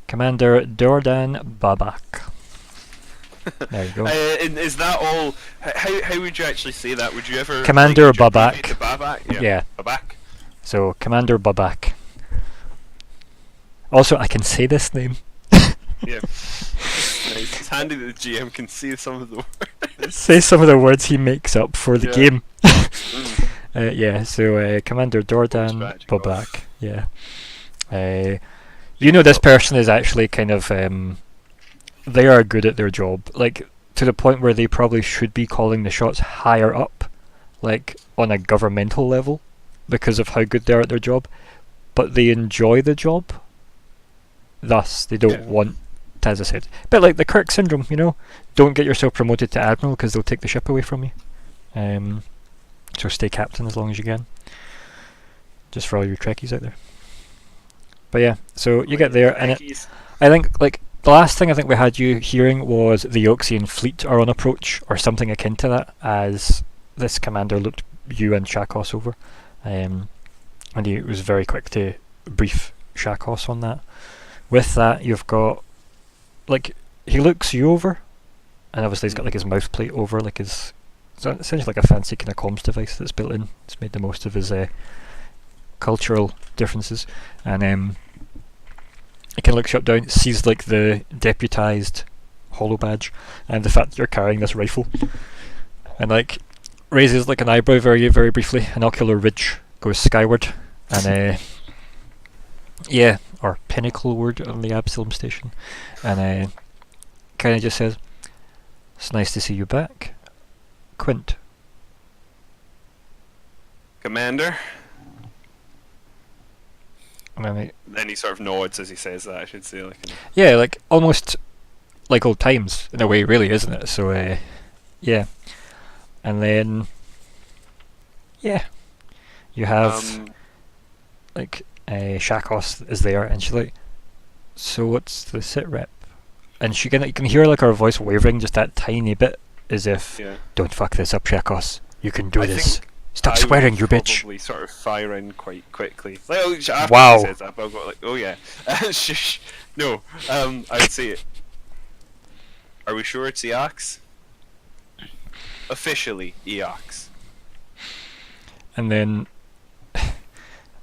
Commander Dordan Babak. There you go. And is that all? How would you actually say that? Would you ever? Commander would you Babak. abbreviate to Babak. Yeah. Babak. So Commander Babak. Also, I can say this name. Yeah. Nice. It's handy that the GM can see some of the words. Say some of the words he makes up for the Yeah. game. Mm. Yeah, so Commander Dordan Strategy Babak. Yeah. You know this person is actually kind of they are good at their job, like to the point where they probably should be calling the shots higher up, like on a governmental level, because of how good they are at their job. But they enjoy the job. Thus, they don't Yeah. want, as I said, a bit like the Kirk syndrome, Don't get yourself promoted to admiral because they'll take the ship away from you. So stay captain as long as you can. Just for all you Trekkies out there. But yeah, so you get there, and I think like the last thing I think we had you hearing was the Yoxian fleet are on approach, or something akin to that, as this commander looked you and Shakos over, and he was very quick to brief Shakos on that. With that, you've got like he looks you over, and obviously he's got like his mouth plate over, like his, it's essentially like a fancy kind of comms device that's built in. It's made the most of his cultural differences, and he kind of looks you up down, sees like the deputized holo badge, and the fact that you're carrying this rifle, and like raises like an eyebrow very, very briefly. An ocular ridge goes skyward, and yeah, or pinnacle word on the Absalom station, and kind of just says, "It's nice to see you back, Quint." Commander. And Then he sort of nods as he says that, I should say. yeah, like almost like old times in a way, really, isn't it? So yeah, and then yeah, you have like Shakos is there, and she's like, "So what's the sit rep?" And you can hear like her voice wavering just that tiny bit, as if, "Don't fuck this up, Shakos. You can do this. Stop swearing, you bitch." Probably sort of fire in quite quickly. Like, after Wow. he says that, but I've got like, oh yeah, shush. No, I would say it. Are we sure it's Eox? Officially, Eox. And then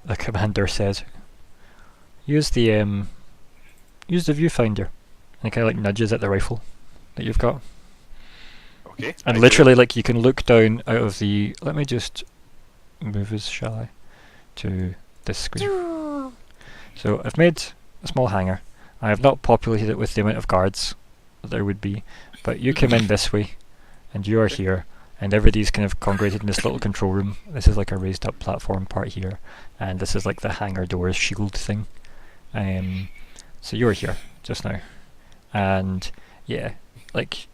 the commander says, use the viewfinder," and he kind of like nudges at the rifle that you've got. Okay. And I literally, like, you can look down out of the. Let me just move us, shall I, to this screen. So I've made a small hangar. I have not populated it with the amount of guards that there would be, but you come in this way, and you are here, and everybody's kind of congregated in this little control room. This is like a raised up platform part here, and this is like the hangar doors shield thing. So you're here just now, and yeah, like.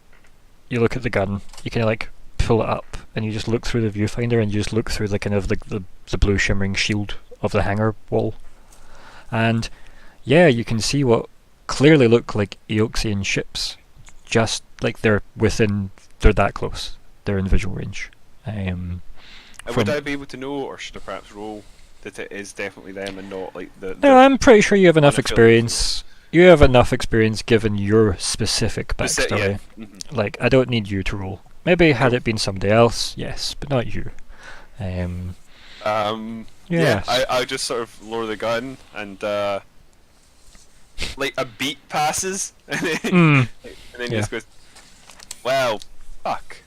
You look at the gun, you kind of like pull it up, and you just look through the viewfinder, and you just look through the kind of the blue shimmering shield of the hangar wall, and yeah, you can see what clearly look like Eoxian ships, just like they're that close, they're in visual range. would I be able to know, or should I perhaps roll that it is definitely them and not like the? No, I'm pretty sure you have enough unaffiliated experience. You have enough experience given your specific backstory. Yeah. Mhm. Like, I don't need you to roll. Maybe had it been somebody else, yes, but not you. Yeah, I just sort of lower the gun and like a beat passes and then, he just goes, "Well, fuck."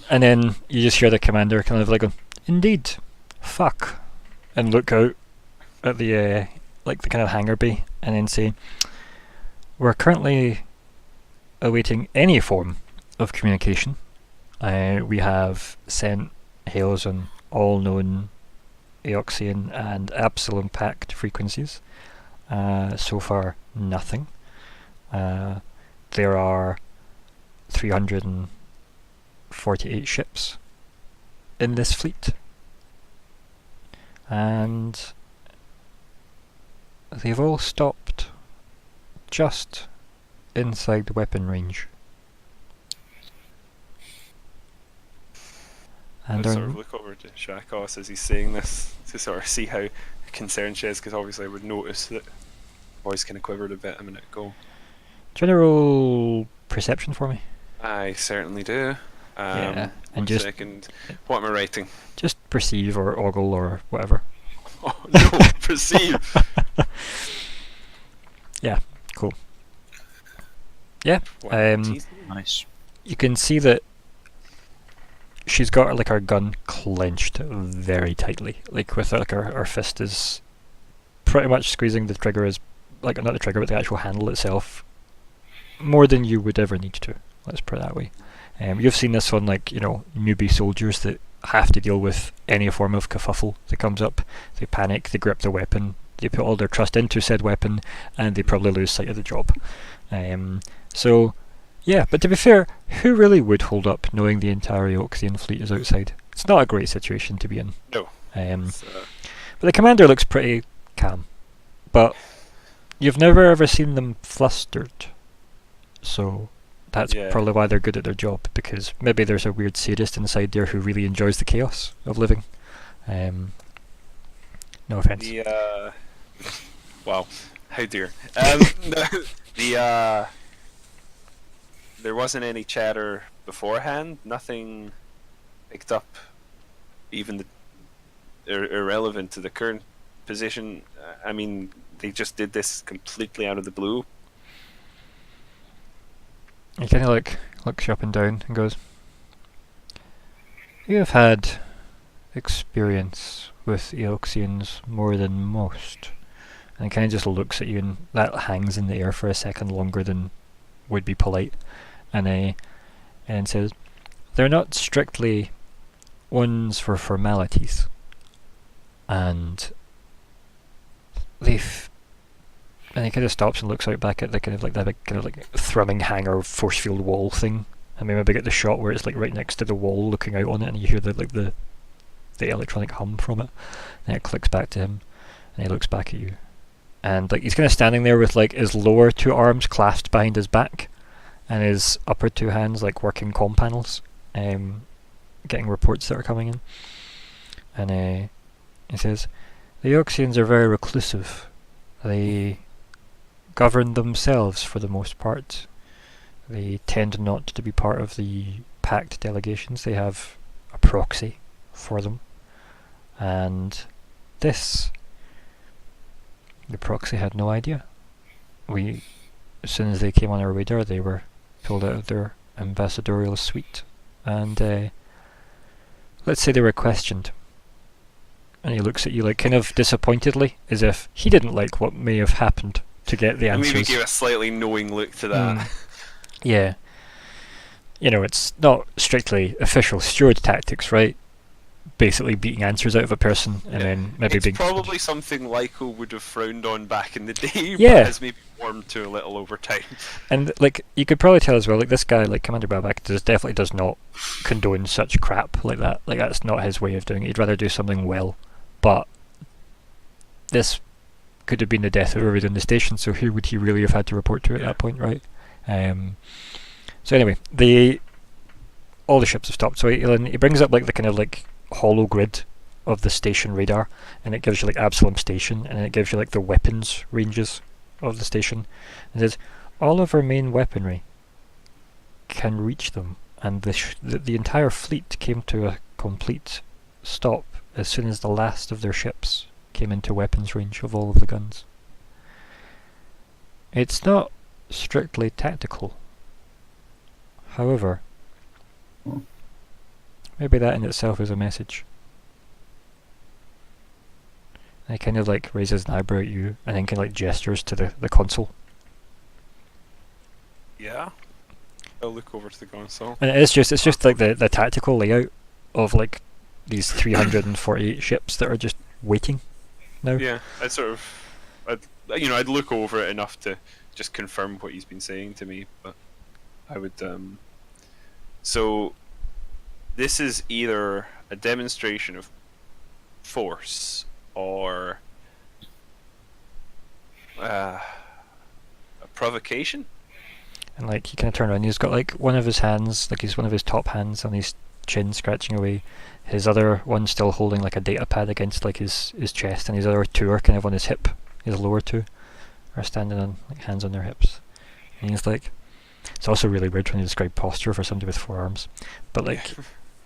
And then you just hear the commander kind of like going, "Indeed, fuck," and look out at the like the kind of hangar bay, and then say, "We're currently awaiting any form of communication. We have sent hails on all known Eoxian and Absalom pact frequencies. So far, nothing. There are 348 ships in this fleet, and they've all stopped just inside the weapon range." And I sort of look over to Shakos as he's saying this to sort of see how concerned she is, because obviously I would notice that voice kind of quivered a bit a minute ago. general perception for me. I certainly do. Yeah, and one just second. What am I writing? just perceive or ogle or whatever. Oh no, perceive. Yeah, cool. Yeah, Wow, geez. Nice. you can see that she's got like her gun clenched very tightly, like with like her fist is pretty much squeezing the trigger, is like not the trigger but the actual handle itself, more than you would ever need to. Let's put it that way. You've seen this on like newbie soldiers that have to deal with any form of kerfuffle that comes up. They panic, they grip the weapon, they put all their trust into said weapon, and they probably lose sight of the job. So yeah, but to be fair, who really would hold up knowing the entire Eoxian fleet is outside? It's not a great situation to be in. No. But the commander looks pretty calm. But you've never ever seen them flustered. So that's probably why they're good at their job, because maybe there's a weird sadist inside there who really enjoys the chaos of living. No offense. Wow, how dear. The there wasn't any chatter beforehand. Nothing picked up, even irrelevant to the current position. I mean, they just did this completely out of the blue. He kind of like looks you up and down and goes, "You have had experience with Eoxians more than most." And he kind of just looks at you, and that hangs in the air for a second longer than would be polite. And says, "They're not strictly ones for formalities, and they've." And he kind of stops and looks out back at the kind of like that big kind of like thrumming hangar force field wall thing. And maybe get the shot where it's like right next to the wall, looking out on it, and you hear the electronic hum from it. And it clicks back to him, and he looks back at you, and like he's kind of standing there with like his lower two arms clasped behind his back, and his upper two hands like working comm panels, getting reports that are coming in. And he says, "The Eoxians are very reclusive. They govern themselves for the most part. They tend not to be part of the pact delegations. They have a proxy for them. And the proxy had no idea. As soon as they came on our radar, they were pulled out of their ambassadorial suite. And let's say they were questioned." And he looks at you like kind of disappointedly, as if he didn't like what may have happened to get the answers. Maybe give a slightly knowing look to that. Yeah. You know, it's not strictly official steward tactics, right? Basically beating answers out of a person and then maybe it's being... probably something Lyko would have frowned on back in the day, Yeah. but has maybe warmed to a little over time. And like you could probably tell as well, like this guy, like Commander Babak, definitely does not condone such crap like that. Like that's not his way of doing it. He'd rather do something well. But this could have been the death of everybody in the station, so who would he really have had to report to at that point, right? So anyway, all the ships have stopped. So he brings up like the kind of like hollow grid of the station radar, and it gives you like Absalom Station, and it gives you like the weapons ranges of the station. And it says all of our main weaponry can reach them, and the entire fleet came to a complete stop as soon as the last of their ships came into weapons range of all of the guns. It's not strictly tactical. However, maybe that in itself is a message. And he kind of like raises an eyebrow at you and then kind of like gestures to the console. Yeah. I'll look over to the console. And it's just like the tactical layout of like these 348 ships that are just waiting now. Yeah, I'd look over it enough to just confirm what he's been saying to me, but I would so this is either a demonstration of force or a provocation. And like he kind of turned around, he's got like one of his hands, like he's one of his top hands on his chin scratching away, his other one still holding like a data pad against like his chest, and his other two are kind of on his hip. His lower two are standing on like hands on their hips, and he's like, it's also really weird when you describe posture for somebody with 4 arms, but like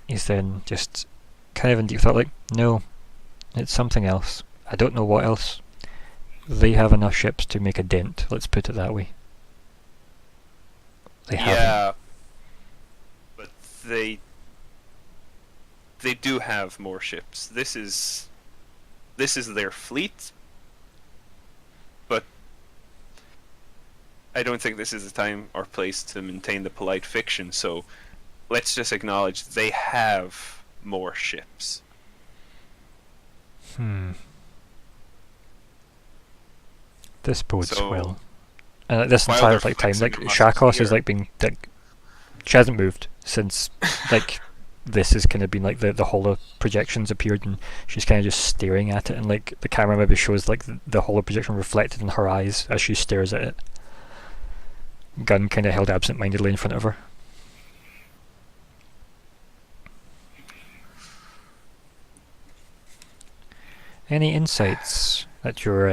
he's then just kind of in deep thought, like, no, it's something else. I don't know what else. They have enough ships to make a dent, let's put it that way. They haven't. Yeah, but they do have more ships. This is their fleet, but I don't think this is the time or place to maintain the polite fiction, so let's just acknowledge they have more ships. This bodes So, well. And this while entire they're like time, flexing like the muscles Shakos is here- like being like, she hasn't moved since like this has kind of been like the holo projections appeared, and she's kind of just staring at it, and like the camera maybe shows like the holo projection reflected in her eyes as she stares at it. Gun kind of held absent-mindedly in front of her. Any insights that your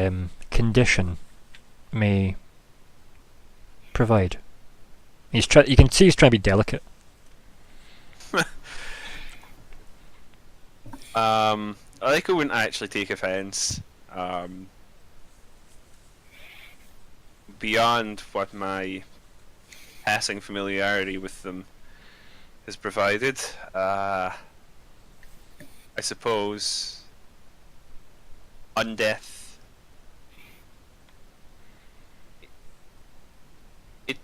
condition may provide? You can see he's trying to be delicate. Lyko wouldn't actually take offence. Beyond what my passing familiarity with them has provided, I suppose undeath, it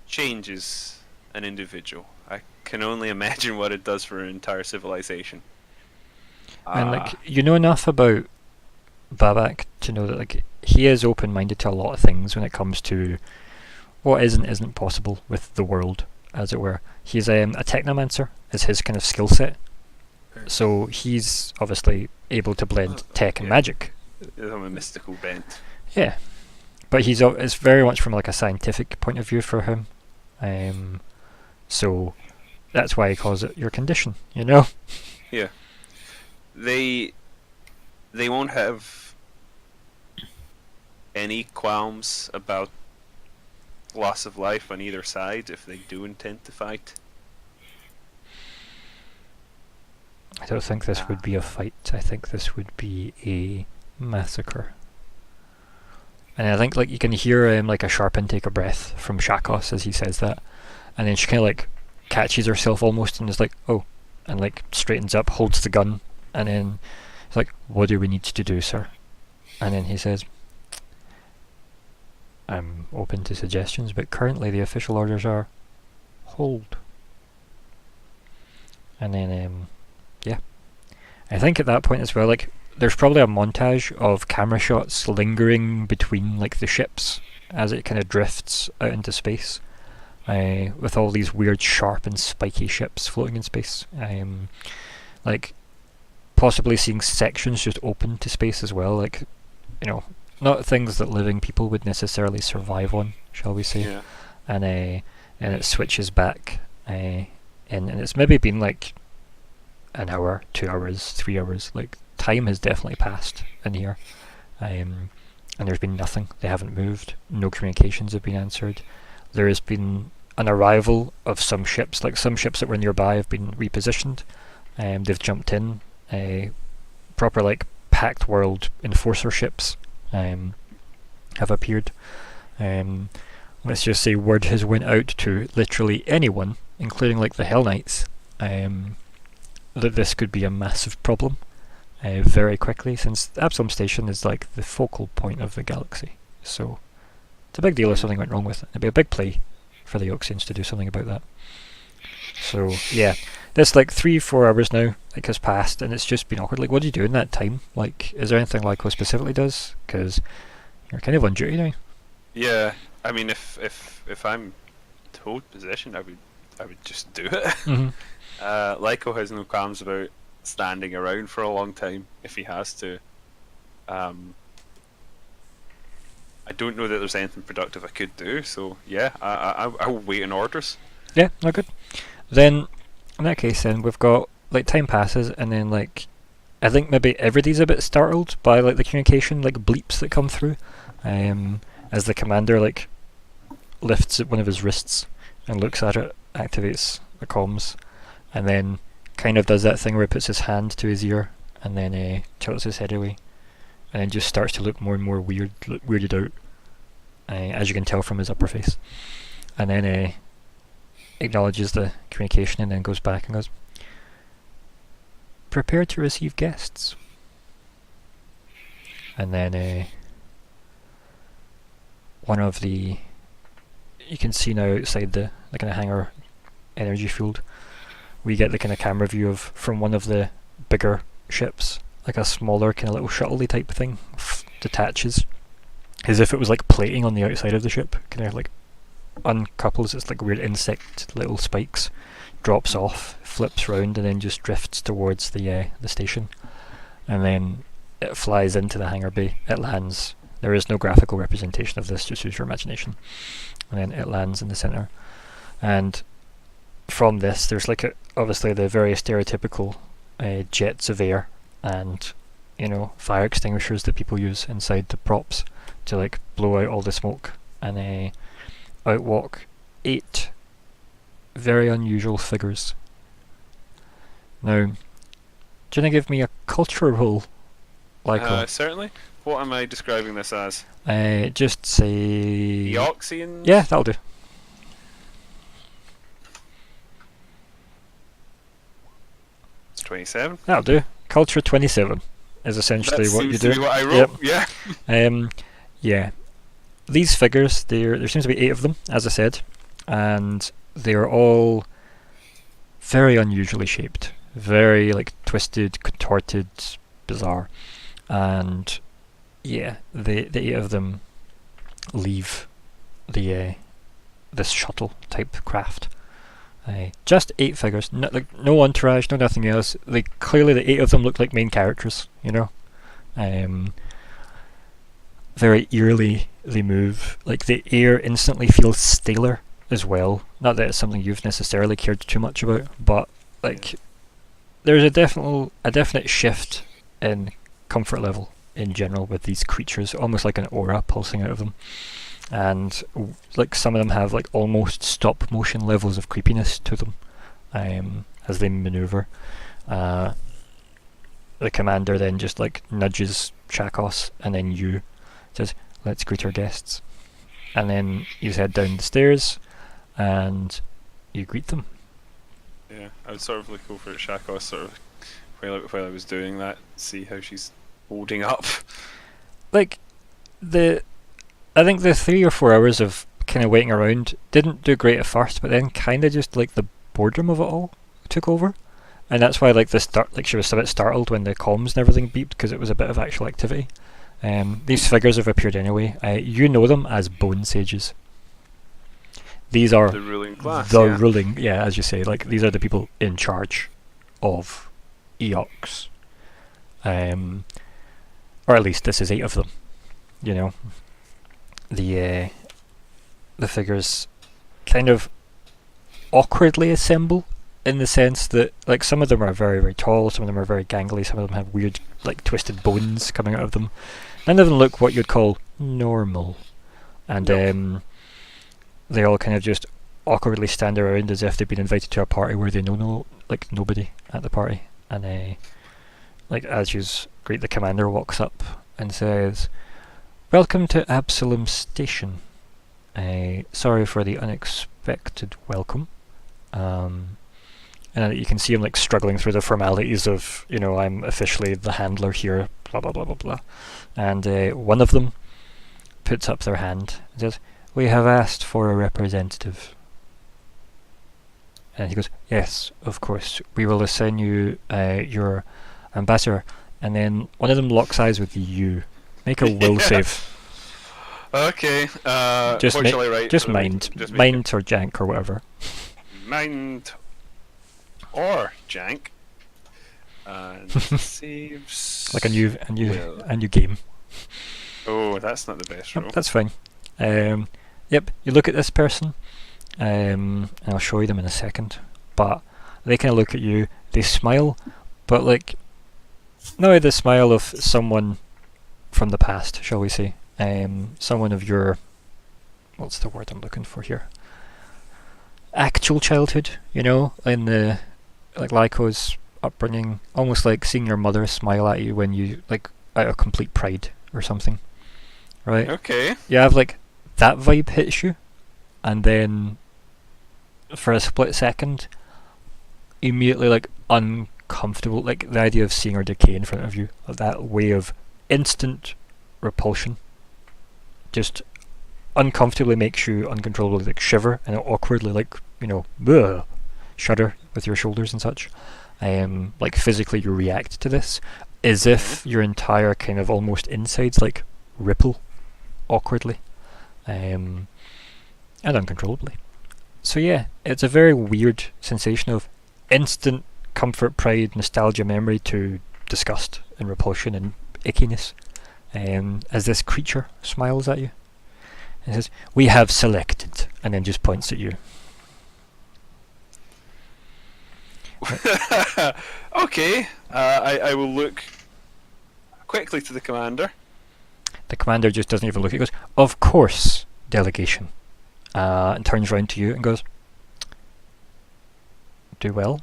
changes an individual. I can only imagine what it does for an entire civilization. And like, you know enough about Babak to know that like he is open-minded to a lot of things when it comes to what is and isn't possible with the world, as it were. He's a technomancer is his kind of skill set, so he's obviously able to blend tech and magic. I'm a mystical bent. Yeah, but it's very much from like a scientific point of view for him. So that's why he calls it your condition. You know. Yeah. They won't have any qualms about loss of life on either side if they do intend to fight. I don't think this would be a fight. I think this would be a massacre. And I think like you can hear like a sharp intake of breath from Shakos as he says that, and then she kind of like catches herself almost and is like, oh, and like straightens up, holds the gun, and then it's like, what do we need to do, sir? And then he says, I'm open to suggestions, but currently the official orders are hold. And then yeah, I think at that point as well, like there's probably a montage of camera shots lingering between like the ships as it kind of drifts out into space, with all these weird sharp and spiky ships floating in space. Like possibly seeing sections just open to space as well, like, you know, not things that living people would necessarily survive on, shall we say. Yeah. And it switches back, and it's maybe been like an hour, 2 hours, 3 hours. Like time has definitely passed in here, and there's been nothing. They haven't moved. No communications have been answered. There has been an arrival of some ships, like some ships that were nearby have been repositioned. They've jumped in. Proper like packed world enforcer ships have appeared. Let's just say word has went out to literally anyone, including like the Hell Knights, that this could be a massive problem very quickly, since Absalom Station is like the focal point of the galaxy. So it's a big deal if something went wrong with it. It'd be a big play for the Oxians to do something about that. So yeah, this like 3-4 hours now like has passed, and it's just been awkward. Like, what do you do in that time? Like, is there anything Lyko specifically does? Because you're kind of on duty now. Yeah, I mean, if I'm told possession, I would just do it. Mm-hmm. Lyko has no qualms about standing around for a long time if he has to. I don't know that there's anything productive I could do, so yeah, I'll wait on orders. Yeah, no good. Then, in that case, then we've got like time passes, and then like I think maybe everybody's a bit startled by like the communication like bleeps that come through, as the commander like lifts one of his wrists and looks at it, activates the comms, and then kind of does that thing where he puts his hand to his ear and then tilts his head away, and then just starts to look more and more weirded out, as you can tell from his upper face, and then acknowledges the communication and then goes back and goes, prepare to receive guests. And then one of the, you can see now outside the kind of hangar energy field, we get the kind of camera view of from one of the bigger ships, like a smaller kind of little shuttle type thing detaches, as if it was like plating on the outside of the ship, kind of like uncouples its like weird insect little spikes, drops off, flips round, and then just drifts towards the station, and then it flies into the hangar bay. It lands. There is no graphical representation of this, just use your imagination. And then it lands in the centre, and from this there's like obviously the very stereotypical jets of air and, you know, fire extinguishers that people use inside the props to like blow out all the smoke, and out walk 8 very unusual figures. Now, do you want to give me a culture roll, Lyko? Certainly. What am I describing this as? Just say... Eoxians? Yeah, that'll do. It's 27. That'll do. Culture 27 is essentially That what you seems do. to be what I wrote. Yep. Yeah. Yeah. These figures, there seems to be 8 of them, as I said, and they're all very unusually shaped, very like twisted, contorted, bizarre, and yeah, the 8 of them leave the this shuttle type craft. Just 8 figures, no entourage, no nothing else. Like clearly, the 8 of them look like main characters, you know. Very eerily they move. Like the air instantly feels staler as well. Not that it's something you've necessarily cared too much about, but like there's a definite shift in comfort level in general with these creatures, almost like an aura pulsing out of them. And like some of them have like almost stop motion levels of creepiness to them as they maneuver. The commander then just like nudges Chakos, and then you says, "Let's greet our guests," and then you head down the stairs and you greet them. Yeah, I would sort of look over at Chakos sort of while I was doing that, see how she's holding up. Like I think the 3 or 4 hours of kind of waiting around didn't do great at first, but then kind of just like the boredom of it all took over, and that's why like she was a bit startled when the comms and everything beeped, because it was a bit of actual activity. These figures have appeared anyway. You know them as Bone Sages. These are The ruling class. ruling, yeah, as you say, like these are the people in charge of Eox. Or at least this is 8 of them. You know, the figures kind of awkwardly assemble, in the sense that like some of them are very, very tall, some of them are very gangly, some of them have weird like twisted bones coming out of them. None of them look what you'd call normal, and they all kind of just awkwardly stand around as if they've been invited to a party where they know nobody at the party. And like as you greet, the commander walks up and says, "Welcome to Absalom Station. Sorry for the unexpected welcome." And you can see him like struggling through the formalities of, you know, I'm officially the handler here, blah blah blah blah blah. And one of them puts up their hand and says, "We have asked for a representative." And he goes, "Yes, of course, we will assign you your ambassador." And then one of them locks eyes with you. Make a will save. Okay. Just what shall I write? Just mind or jank or whatever. Mind or jank. And saves. Like a new will. game. Oh, that's not the best roll. That's fine. Yep, you look at this person, and I'll show you them in a second. But they kind of look at you. They smile, but like not the smile of someone from the past, shall we say? Someone of your, what's the word I'm looking for here? Actual childhood, you know, in the like Lyko's upbringing, almost like seeing your mother smile at you when you like out of complete pride or something, right? Okay. You have like that vibe hits you, and then for a split second, immediately like uncomfortable, like the idea of seeing her decay in front of you, that way of instant repulsion, just uncomfortably makes you uncontrollably like shiver and awkwardly like, you know, bleh, shudder with your shoulders and such. Like physically you react to this as if your entire kind of almost insides like ripple awkwardly and uncontrollably. So yeah, it's a very weird sensation of instant comfort, pride, nostalgia, memory to disgust and repulsion and ickiness as this creature smiles at you and says, "We have selected," and then just points at you. Okay. I will look quickly to the commander. The commander just doesn't even look. He goes, "Of course, delegation," and turns round to you and goes, do well.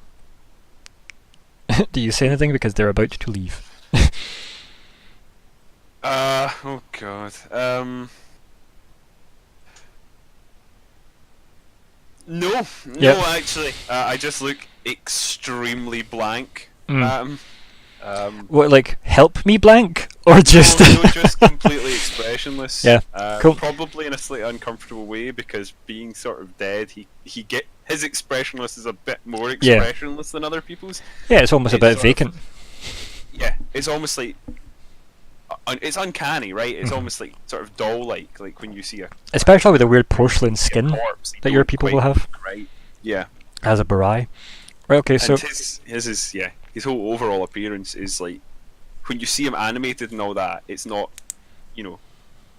Do you say anything because they're about to leave? Oh god. No, Yep. actually, I just look extremely blank. Mm. What, like, help me blank? Or just... no, just completely expressionless. Yeah, cool. Probably in a slightly uncomfortable way, because being sort of dead, his expressionless is a bit more expressionless than other people's. Yeah, it's almost a bit vacant. Yeah, it's almost like it's uncanny, right? It's almost like sort of doll-like, like when you see a Especially with the weird porcelain skin corpse, that your people will have. Right. Yeah. As a Barai. Right, okay, so... And his whole overall appearance is like, when you see him animated and all that, it's not,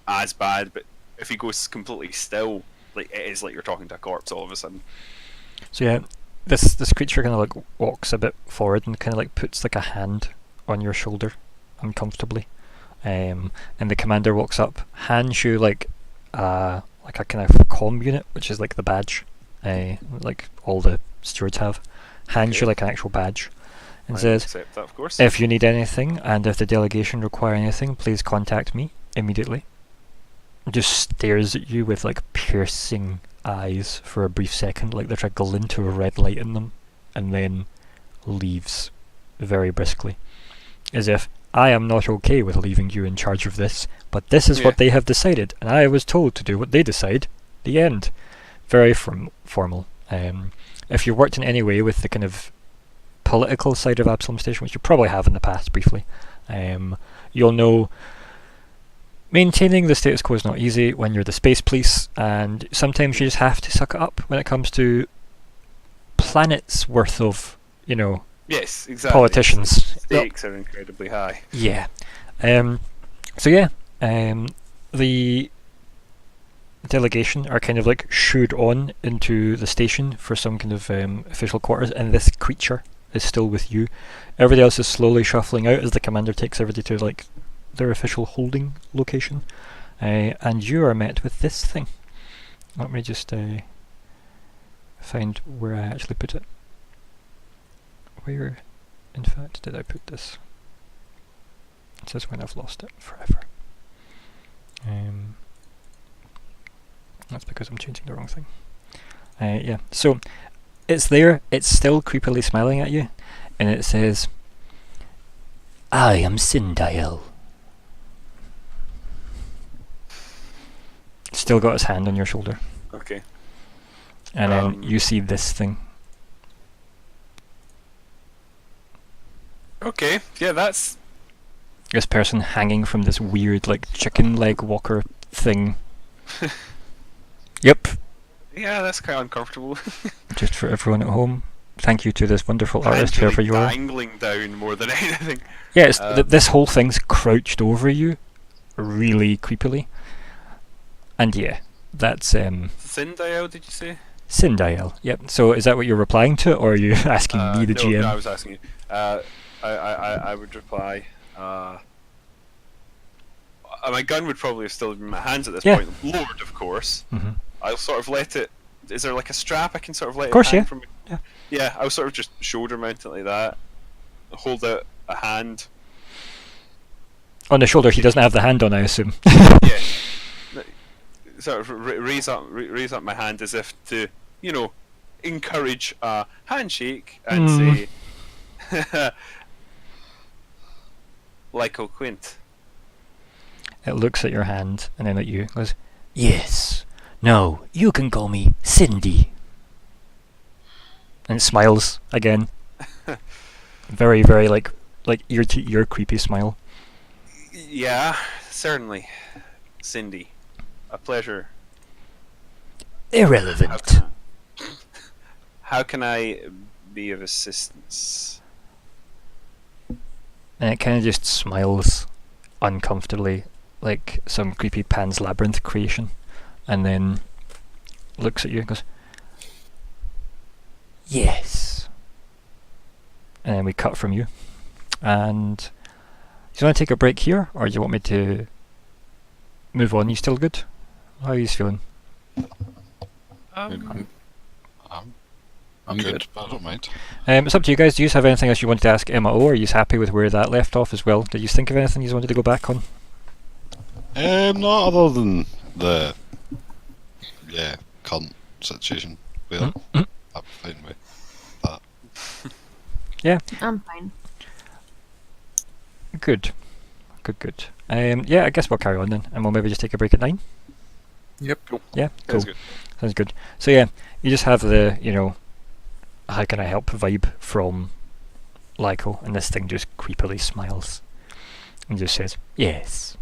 as bad, but if he goes completely still, like, it is like you're talking to a corpse all of a sudden. So yeah, this creature kind of like walks a bit forward and kind of like puts like a hand on your shoulder uncomfortably. And the commander walks up, hands you like a kind of comm unit, which is like the badge, like all the stewards have. Hands you like an actual badge, and I says, accept that, of course. "If you need anything, and if the delegation require anything, please contact me immediately." Just stares at you with like piercing eyes for a brief second, like there's a glint of a red light in them, and then leaves very briskly, as if, I am not okay with leaving you in charge of this, but this is what they have decided, and I was told to do what they decide. The end. Very formal. If you worked in any way with the kind of political side of Absalom Station, which you probably have in the past briefly, you'll know maintaining the status quo is not easy when you're the space police, and sometimes you just have to suck it up when it comes to planets worth of, Yes, exactly. politicians. Stakes are incredibly high. Yeah. The delegation are kind of like shooed on into the station for some kind of official quarters, and this creature is still with you. Everybody else is slowly shuffling out as the commander takes everybody to like their official holding location, and you are met with this thing. Let me just find where I actually put it. Where, in fact, did I put this? It says when I've lost it forever. That's because I'm changing the wrong thing. Yeah, so it's there, it's still creepily smiling at you, and it says, I am Sindael. Still got his hand on your shoulder. Okay. And then you see this thing. Okay, yeah, that's... This person hanging from this weird, like, chicken leg walker thing. Yep. Yeah, that's quite uncomfortable. Just for everyone at home, thank you to this wonderful artist here for your... dangling down more than anything. Yeah, it's this whole thing's crouched over you, really creepily. And yeah, that's... Sindael, did you say? Sindael, yep. So is that what you're replying to, or are you asking me, the GM? No, I was asking you. I would reply, my gun would probably have still been in my hands at this point, lowered, of course. Mm-hmm. I'll sort of let it... Is there like a strap I can sort of let it hang from? Yeah, I'll sort of just shoulder mount it like that, hold out a hand. On the shoulder, he doesn't have the hand on, I assume. Yeah. Sort of raise up my hand as if to, encourage a handshake and say, Lyko Quint. It looks at your hand and then at you. It goes, yes. No, you can call me Cindy. And it smiles again. Very, very like ear to ear creepy smile. Yeah, certainly. Cindy. A pleasure. Irrelevant. How can I be of assistance? And it kind of just smiles uncomfortably, like some creepy Pan's Labyrinth creation, and then looks at you and goes, yes. And then we cut from you. And do you want to take a break here, or do you want me to move on? You still good? How are you feeling? I'm I'm good. But I don't mind. It's up to you guys. Do you have anything else you wanted to ask Emma O? Are you happy with where that left off as well? Did you think of anything you wanted to go back on? No, other than the current situation. I'm fine with that. I'm fine. Good. Yeah, I guess we'll carry on then, and we'll maybe just take a break at 9. Yep. Yeah, cool. Sounds good. Sounds good. So yeah, you just have the, how can I help vibe from Lyko, and this thing just creepily smiles and just says, yes.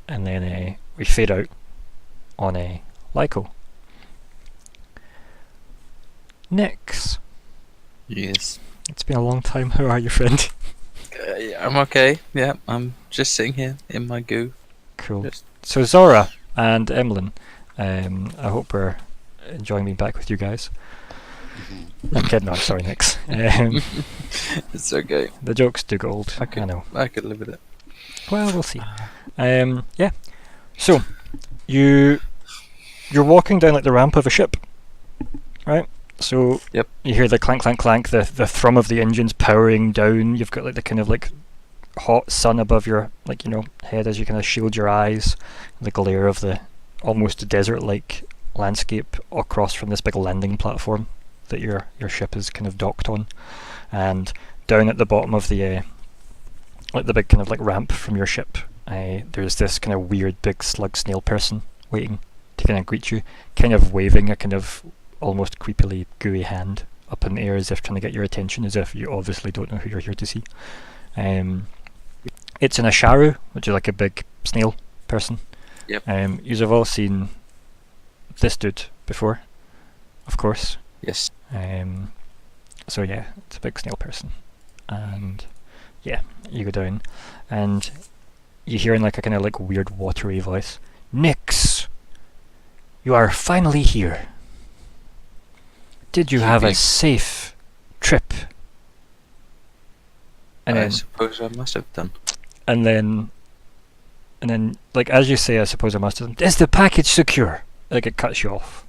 And then we fade out on Lyko. Nix. Yes. It's been a long time. How are you, friend? Yeah, I'm okay. Yeah, I'm just sitting here in my goo. Cool. Just- So Zora and Emmelyn, I hope we're enjoying being back with you guys. I'm kidding. No, sorry, Nix. It's okay. The jokes do go old. I I know. could live with it. Well, we'll see. Yeah. So, you're walking down like the ramp of a ship, right? So Yep. you hear the clank, clank, clank, the thrum of the engines powering down. You've got like the kind of like hot sun above your head as you kind of shield your eyes. The glare of the almost desert-like landscape across from this big landing platform that your ship is kind of docked on, and down at the bottom of the the big kind of like ramp from your ship, there's this kind of weird big slug snail person waiting to kind of greet you, kind of waving a kind of almost creepily gooey hand up in the air as if trying to get your attention, as if you obviously don't know who you're here to see. It's an Asharu, which is like a big snail person. Yep. You've all seen this dude before, of course. Yes. So yeah, it's a big snail person, and yeah, you go down, and you hear in like a kind of like weird watery voice, "Nix, you are finally here. Did you have a Keeping- safe trip?" And I then, suppose I must have done. and then, like as you say, I suppose I must have. Is the package secure? Like it cuts you off,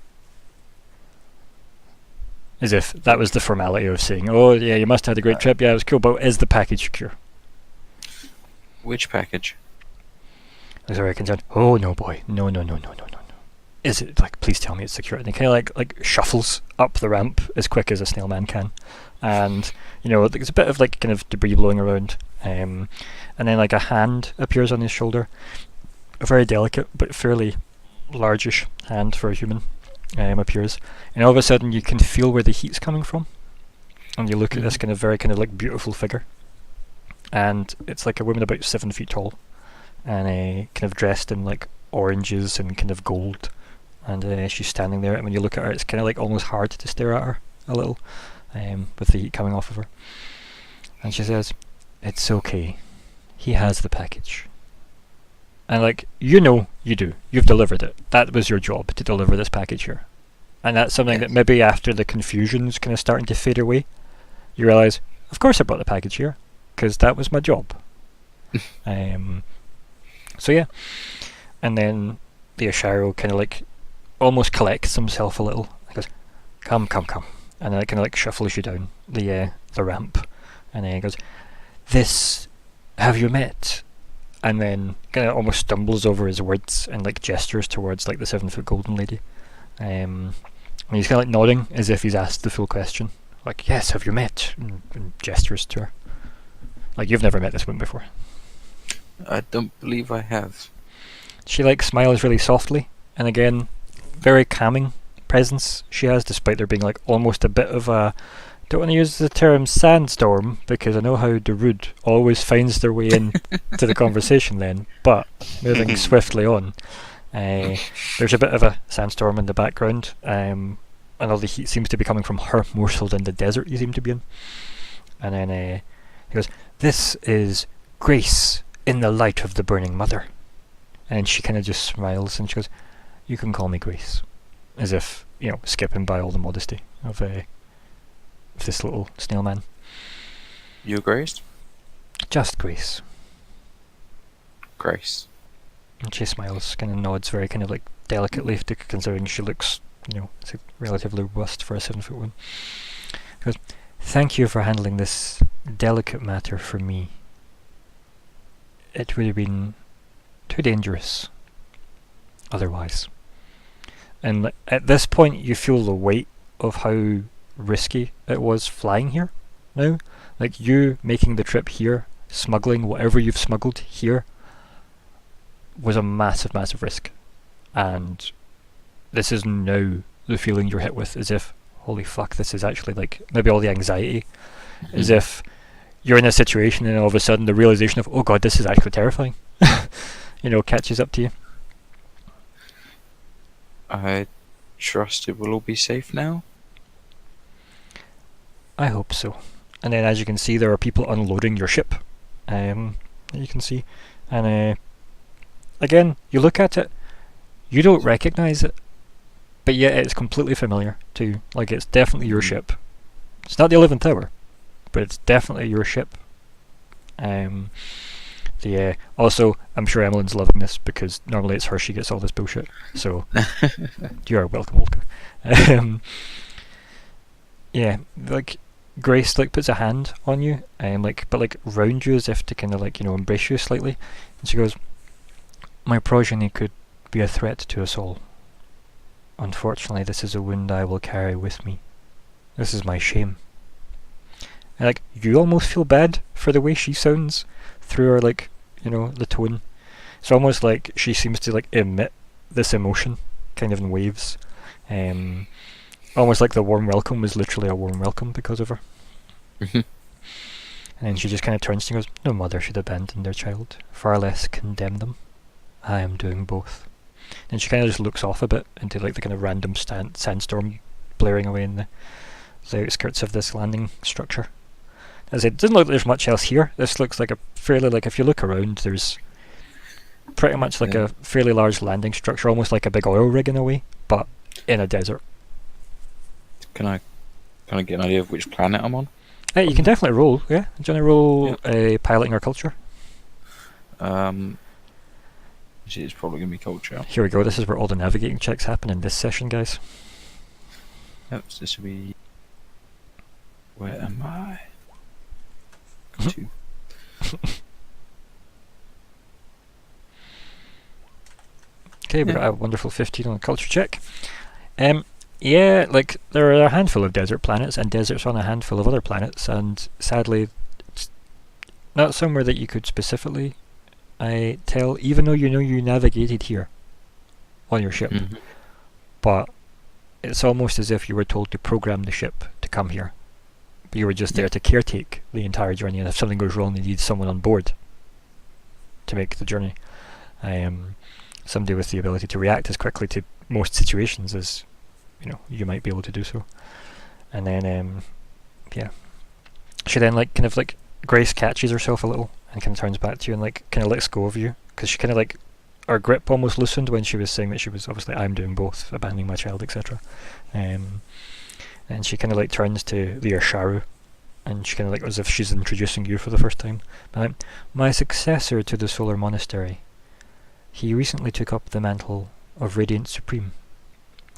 as if that was the formality of saying, "Oh yeah, you must have had a great trip. Yeah, it was cool, but is the package secure?" Which package? He's very concerned. "Oh no, boy, no. Is it like? Please tell me it's secure." And he kind of like shuffles up the ramp as quick as a snail man can, and there's a bit of like kind of debris blowing around, and then like a hand appears on his shoulder, a very delicate but fairly largish hand for a human, appears, and all of a sudden you can feel where the heat's coming from, and you look at this kind of very kind of like beautiful figure, and it's like a woman about 7 feet tall, and kind of dressed in like oranges and kind of gold. And she's standing there, and when you look at her, it's kind of like almost hard to stare at her a little, with the heat coming off of her. And she says, "It's okay. He has the package." And like, you do. You've delivered it. That was your job, to deliver this package here. And that's something that maybe after the confusion's kind of starting to fade away, you realise, of course I brought the package here, because that was my job. So yeah. And then the Asharo kind of like almost collects himself a little. He goes, come. And then it kind of like shuffles you down the ramp. And then he goes, "This, have you met?" And then kind of almost stumbles over his words and like gestures towards like the 7-foot golden lady. And he's kind of like nodding as if he's asked the full question. Like, "Yes, have you met?" And gestures to her. Like, you've never met this woman before. I don't believe I have. She like smiles really softly, and again, very calming presence she has, despite there being like almost a bit of a, don't want to use the term sandstorm because I know how Darude always finds their way in to the conversation then, but moving swiftly on, there's a bit of a sandstorm in the background, and all the heat seems to be coming from her more so than the desert you seem to be in. And then he goes, "This is Grace in the light of the burning mother." And she kind of just smiles and she goes, "You can call me Grace," as if skipping by all the modesty of this little snail man. You, Grace? Just Grace. Grace. And she smiles, kind of nods very kind of like delicately, considering she looks, relatively robust for a 7-foot woman. goes, "Thank you for handling this delicate matter for me. It would have been too dangerous otherwise." And at this point, you feel the weight of how risky it was flying here now. Like, you making the trip here, smuggling whatever you've smuggled here, was a massive, massive risk. And this is now the feeling you're hit with, as if, holy fuck, this is actually like, maybe all the anxiety, as if you're in a situation and all of a sudden the realization of, oh god, this is actually terrifying, catches up to you. I trust it will all be safe now. I hope so. And then, as you can see, there are people unloading your ship. You can see, and again, you look at it, you don't recognize it, but yet it's completely familiar to you. Like, it's definitely your ship. It's not the 11th hour, but it's definitely your ship. Also, I'm sure Emmelyn's loving this, because normally it's her, she gets all this bullshit. So you're welcome, Olka. Yeah, like, Grace puts a hand on you, but round you, as if to kind of embrace you slightly, and she goes, "My progeny could be a threat to us all. Unfortunately, this is a wound I will carry with me. This is my shame." And you almost feel bad for the way she sounds through her the tone. It's almost like she seems to emit this emotion kind of in waves. Almost like the warm welcome was literally a warm welcome because of her. And then she just kind of turns and goes, "No mother should abandon their child, far less condemn them. I am doing both." And she kind of just looks off a bit into the kind of random sandstorm blaring away in the outskirts of this landing structure. As it doesn't look like there's much else here. This looks like a fairly, if you look around, there's pretty much a fairly large landing structure, almost like a big oil rig in a way, but in a desert. Can I get an idea of which planet I'm on? Hey, you can definitely roll, yeah. Do you want to roll a piloting or culture? It's probably going to be culture. Here we go, this is where all the navigating checks happen in this session, guys. Yep, so this will be... Where am I? Two. Okay, we got a wonderful 15 on the culture check. Yeah, there are a handful of desert planets, and deserts on a handful of other planets, and sadly, it's not somewhere that you could specifically tell, even though you navigated here on your ship. But it's almost as if you were told to program the ship to come here. But you were just there to caretake the entire journey, and if something goes wrong, you need someone on board to make the journey. Somebody with the ability to react as quickly to most situations as you might be able to do so. And then she then Grace catches herself a little and kind of turns back to you and kind of lets go of you, because she kind of her grip almost loosened when she was saying that she was obviously, "I'm doing both, abandoning my child," etc. And she kind of turns to the Asharu, and she kind of as if she's introducing you for the first time. "My successor to the Solar Monastery. He recently took up the mantle of Radiant Supreme.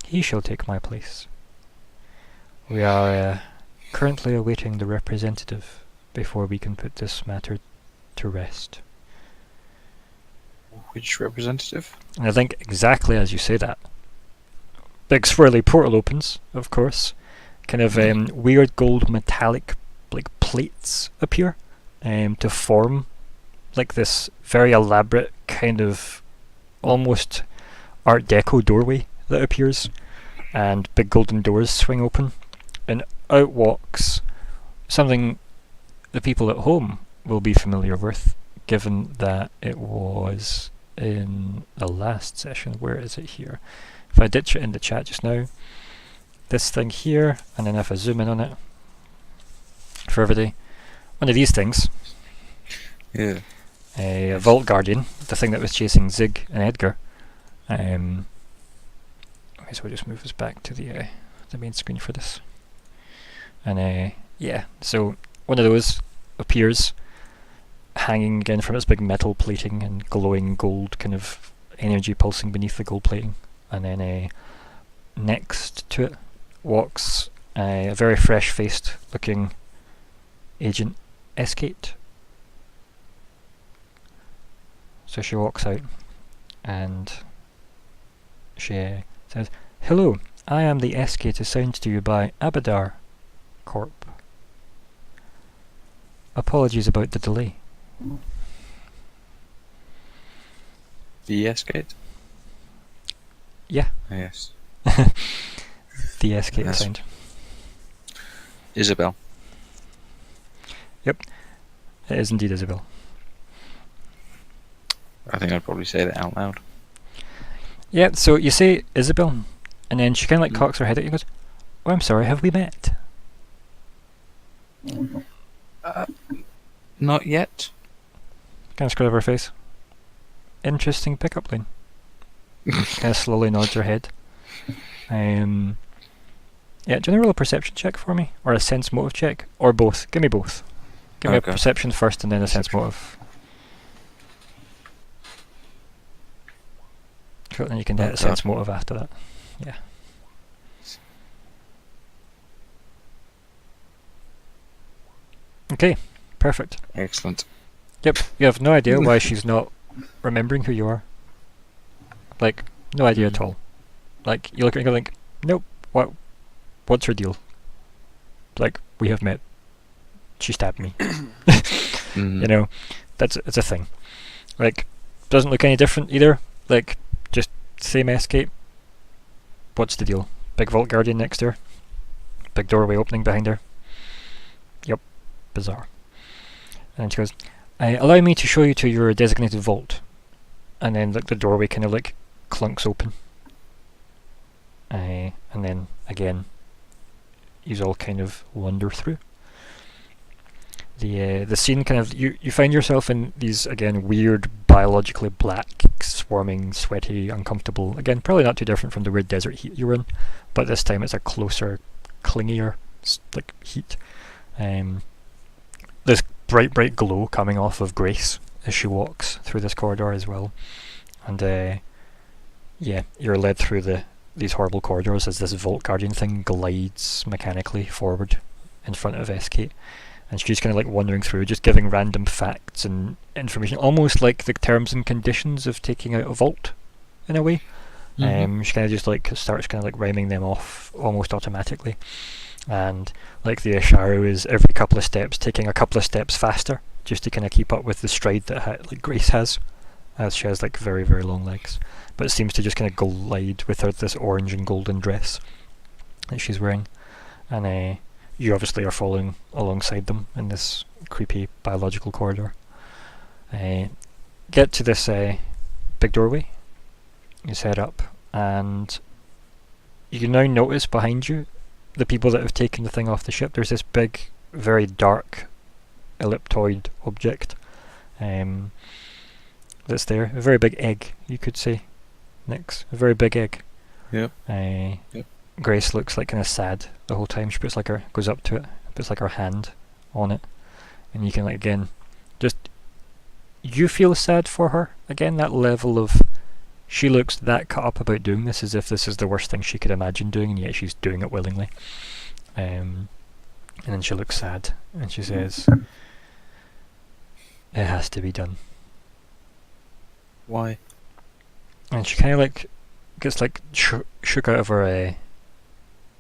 He shall take my place. We are currently awaiting the representative before we can put this matter to rest." Which representative? And I think exactly as you say that, big swirly portal opens, of course. Kind of weird gold metallic plates appear to form this very elaborate kind of almost Art Deco doorway that appears, and big golden doors swing open, and out walks something the people at home will be familiar with, given that it was in the last session. Where is it here? If I ditch it in the chat just now, this thing here, and then if I zoom in on it for everybody, one of these things, a Vault Guardian, the thing that was chasing Zig and Edgar. Okay, so we'll just move us back to the main screen for this. And so one of those appears, hanging again from its big metal plating and glowing gold kind of energy pulsing beneath the gold plating. And then next to it walks a very fresh-faced looking Agent Escate. So she walks out and she says, "Hello, I am the Escate assigned to you by Abadar Corp. Apologies about the delay." The Escate? Yeah. Yes. The Escate Yes. assigned. Isabel. Yep, it is indeed Isabel. I think I'd probably say that out loud. Yeah, so you say Isabel, and then she kind of like cocks her head at you and goes, "Oh, I'm sorry, have we met?" Not yet. Kind of screw over her face. Interesting pickup line. Kind of slowly nods her head. Yeah, do you want to roll a perception check for me? Or a sense motive check? Or both? Give me both. Give me a Okay. perception first and then a sense motive. Cool, then you can get a sense motive after that. Yeah. Okay, perfect. Excellent. Yep, you have no idea why she's not remembering who you are. Like, no idea at all. Like, you look at her and go like, nope, what's her deal? Like, we have met. She stabbed me. You know, it's a thing. Like, doesn't look any different either. Like, just same escape. What's the deal? Big vault guardian next to her. Big doorway opening behind her. Yep, bizarre. And she goes, "Allow me to show you to your designated vault." And then like the doorway kind of like clunks open. And then again, you all kind of wander through. The scene kind of you find yourself in these again weird biologically black, swarming, sweaty, uncomfortable. Again, probably not too different from the weird desert heat you were in, but this time it's a closer, clingier like heat. This bright glow coming off of Grace as she walks through this corridor as well, and yeah, you're led through these horrible corridors as this Vault Guardian thing glides mechanically forward in front of Escate. And she's kind of like wandering through, just giving random facts and information, almost like the terms and conditions of taking out a vault, in a way. She kind of just like starts kind of like rhyming them off almost automatically. And like the Isharu is every couple of steps taking a couple of steps faster, just to kind of keep up with the stride that like Grace has, as she has like very, very long legs. But it seems to just kind of glide with her this orange and golden dress that she's wearing. And you obviously are following alongside them in this creepy biological corridor. Get to this big doorway. You set up, and you can now notice behind you the people that have taken the thing off the ship. There's this big, very dark elliptoid object that's there. A very big egg, you could say, Nix. A very big egg. Yep. Yep. Grace looks like kind of sad the whole time. She puts like goes up to it, puts like her hand on it, and you can like again, just you feel sad for her again. That level of she looks that cut up about doing this as if this is the worst thing she could imagine doing, and yet she's doing it willingly. And then she looks sad and she says, "It has to be done." Why? And she kind of like gets like shook out of her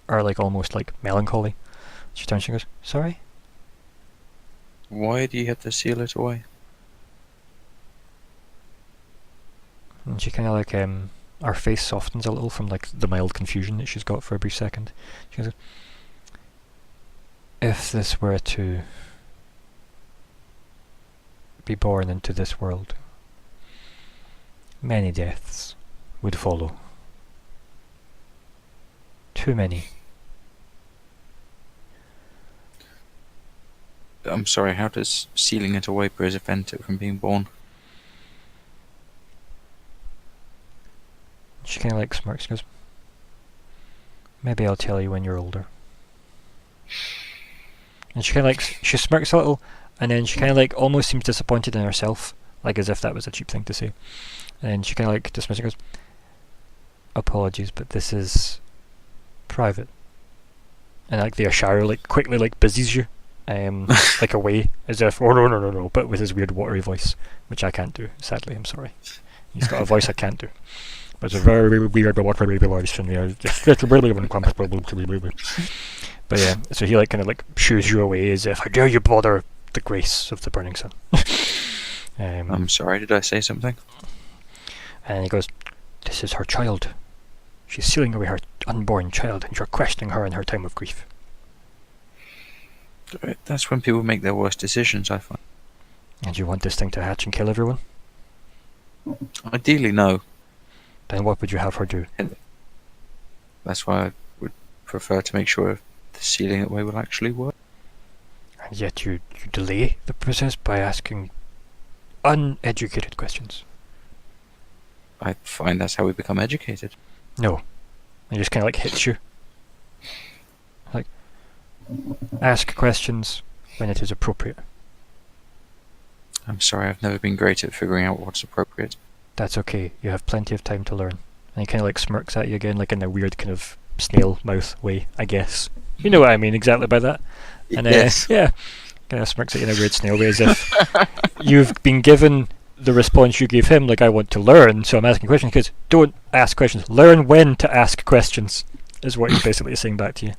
or like almost like melancholy. She turns and she goes, "Sorry?" Why do you have to seal it away? And she kind of like her face softens a little from like the mild confusion that she's got for a brief second. She goes, "If this were to be born into this world, many deaths would follow. Too many." I'm sorry, how does sealing it away prevent it from being born? She kind of like smirks and goes, "Maybe I'll tell you when you're older." And she kind of like she smirks a little, and then she kind of like almost seems disappointed in herself, like as if that was a cheap thing to say. And then she kind of like dismisses and goes, "Apologies, but this is private." and like the Ashara like quickly like busies you, like away, as if oh no, but with his weird watery voice, which I can't do. Sadly, I'm sorry. He's got a voice I can't do. But it's a very weird watery voice, and it's really uncomfortable. But yeah, so he like kind of like shoos you away as if, how dare you bother the grace of the burning sun. I'm sorry, did I say something? And he goes, this is her child. She's sealing away her unborn child, and you're questioning her in her time of grief. That's when people make their worst decisions, I find. And you want this thing to hatch and kill everyone? Ideally, no. Then what would you have her do? That's why I would prefer to make sure the sealing away will actually work. And yet you delay the process by asking uneducated questions. I find that's how we become educated. No. It just kind of like hits you. Like, ask questions when it is appropriate. I'm sorry, I've never been great at figuring out what's appropriate. That's okay, you have plenty of time to learn. And he kind of like smirks at you again, like in a weird kind of snail mouth way, I guess. You know what I mean exactly by that. And yes. yeah, kind of smirks at you in a weird snail way, as if you've been given the response you gave him, like, I want to learn, so I'm asking questions. Because don't ask questions, learn when to ask questions, is what he's basically saying back to you.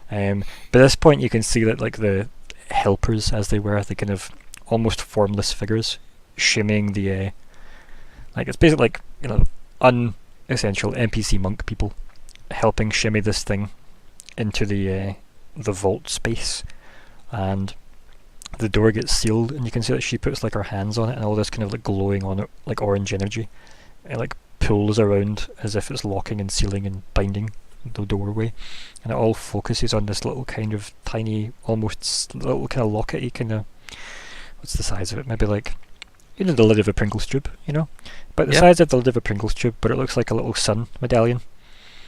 But at this point you can see that like the helpers, as they were, the kind of almost formless figures shimmying the like, it's basically like, you know, unessential NPC monk people helping shimmy this thing into the vault space, and the door gets sealed, and you can see that she puts like her hands on it, and all this kind of like glowing on it, like orange energy, it like pulls around as if it's locking and sealing and binding the doorway, and it all focuses on this little kind of tiny, almost little kind of lockety kind of, what's the size of it? Maybe like, you know, the lid of a Pringles tube, you know, but the size of the lid of a Pringles tube, but it looks like a little sun medallion.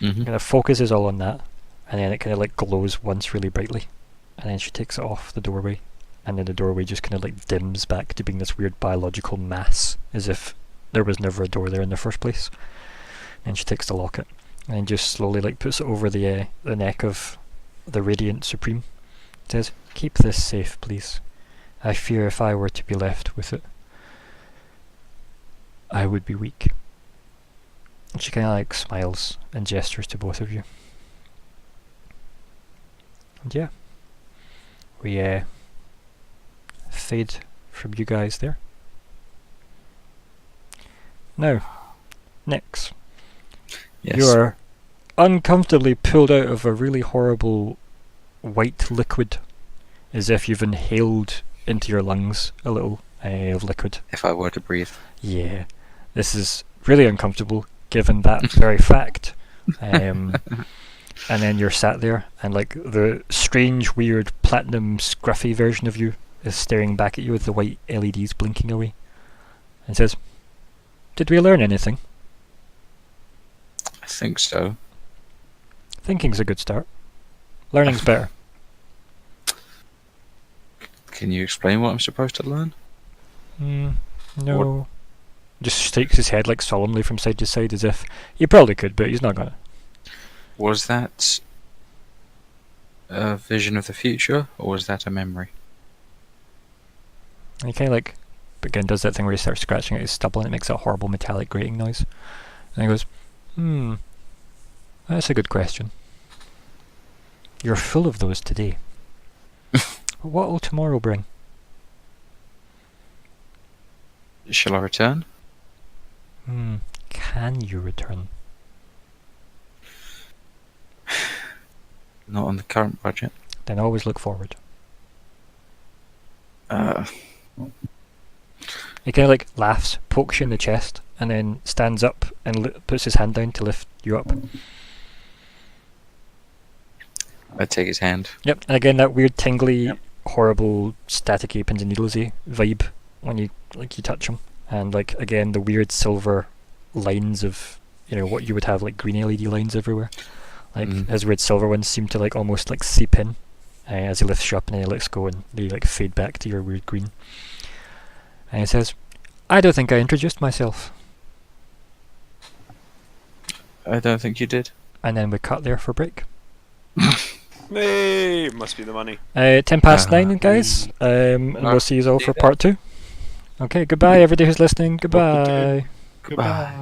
Mm-hmm. Kind of focuses all on that, and then it kind of like glows once really brightly, and then she takes it off the doorway, and then the doorway just kind of like dims back to being this weird biological mass, as if there was never a door there in the first place. And she takes the locket, and then just slowly like puts it over the neck of the Radiant Supreme. It says, "Keep this safe, please. I fear if I were to be left with it, I would be weak." And she kind of like smiles and gestures to both of you. And yeah, we fade from you guys there. Now, Nix, Yes. you are uncomfortably pulled out of a really horrible white liquid, as if you've inhaled into your lungs a little of liquid. If I were to breathe. Yeah, this is really uncomfortable given that very fact. And then you're sat there, and like the strange, weird, platinum, scruffy version of you is staring back at you with the white LEDs blinking away, and says, "Did we learn anything?" I think so. Thinking's a good start. Learning's better. Can you explain what I'm supposed to learn? No. Just shakes his head like solemnly from side to side, as if he probably could, but he's not gonna. Was that a vision of the future, or was that a memory? And he kind of like, again, does that thing where he starts scratching at his stubble and it makes that horrible metallic grating noise. And he goes, that's a good question. You're full of those today. What will tomorrow bring? Shall I return? Can you return? Not on the current budget. Then always look forward. He kind of like laughs, pokes you in the chest, and then stands up and puts his hand down to lift you up. I take his hand. Yep, and again that weird tingly, horrible, staticky, pins and needlesy vibe when you touch him, and like again the weird silver lines of, you know, what you would have like green LED lines everywhere. Like his weird silver ones seem to like almost like seep in as he lifts you up, and then he lets go, and they like fade back to your weird green. And he says, "I don't think I introduced myself." I don't think you did. And then we cut there for break. Hey, must be the money. 9:10, guys. And we'll see you all for part 2. Okay, goodbye, everybody who's listening. Goodbye. Goodbye.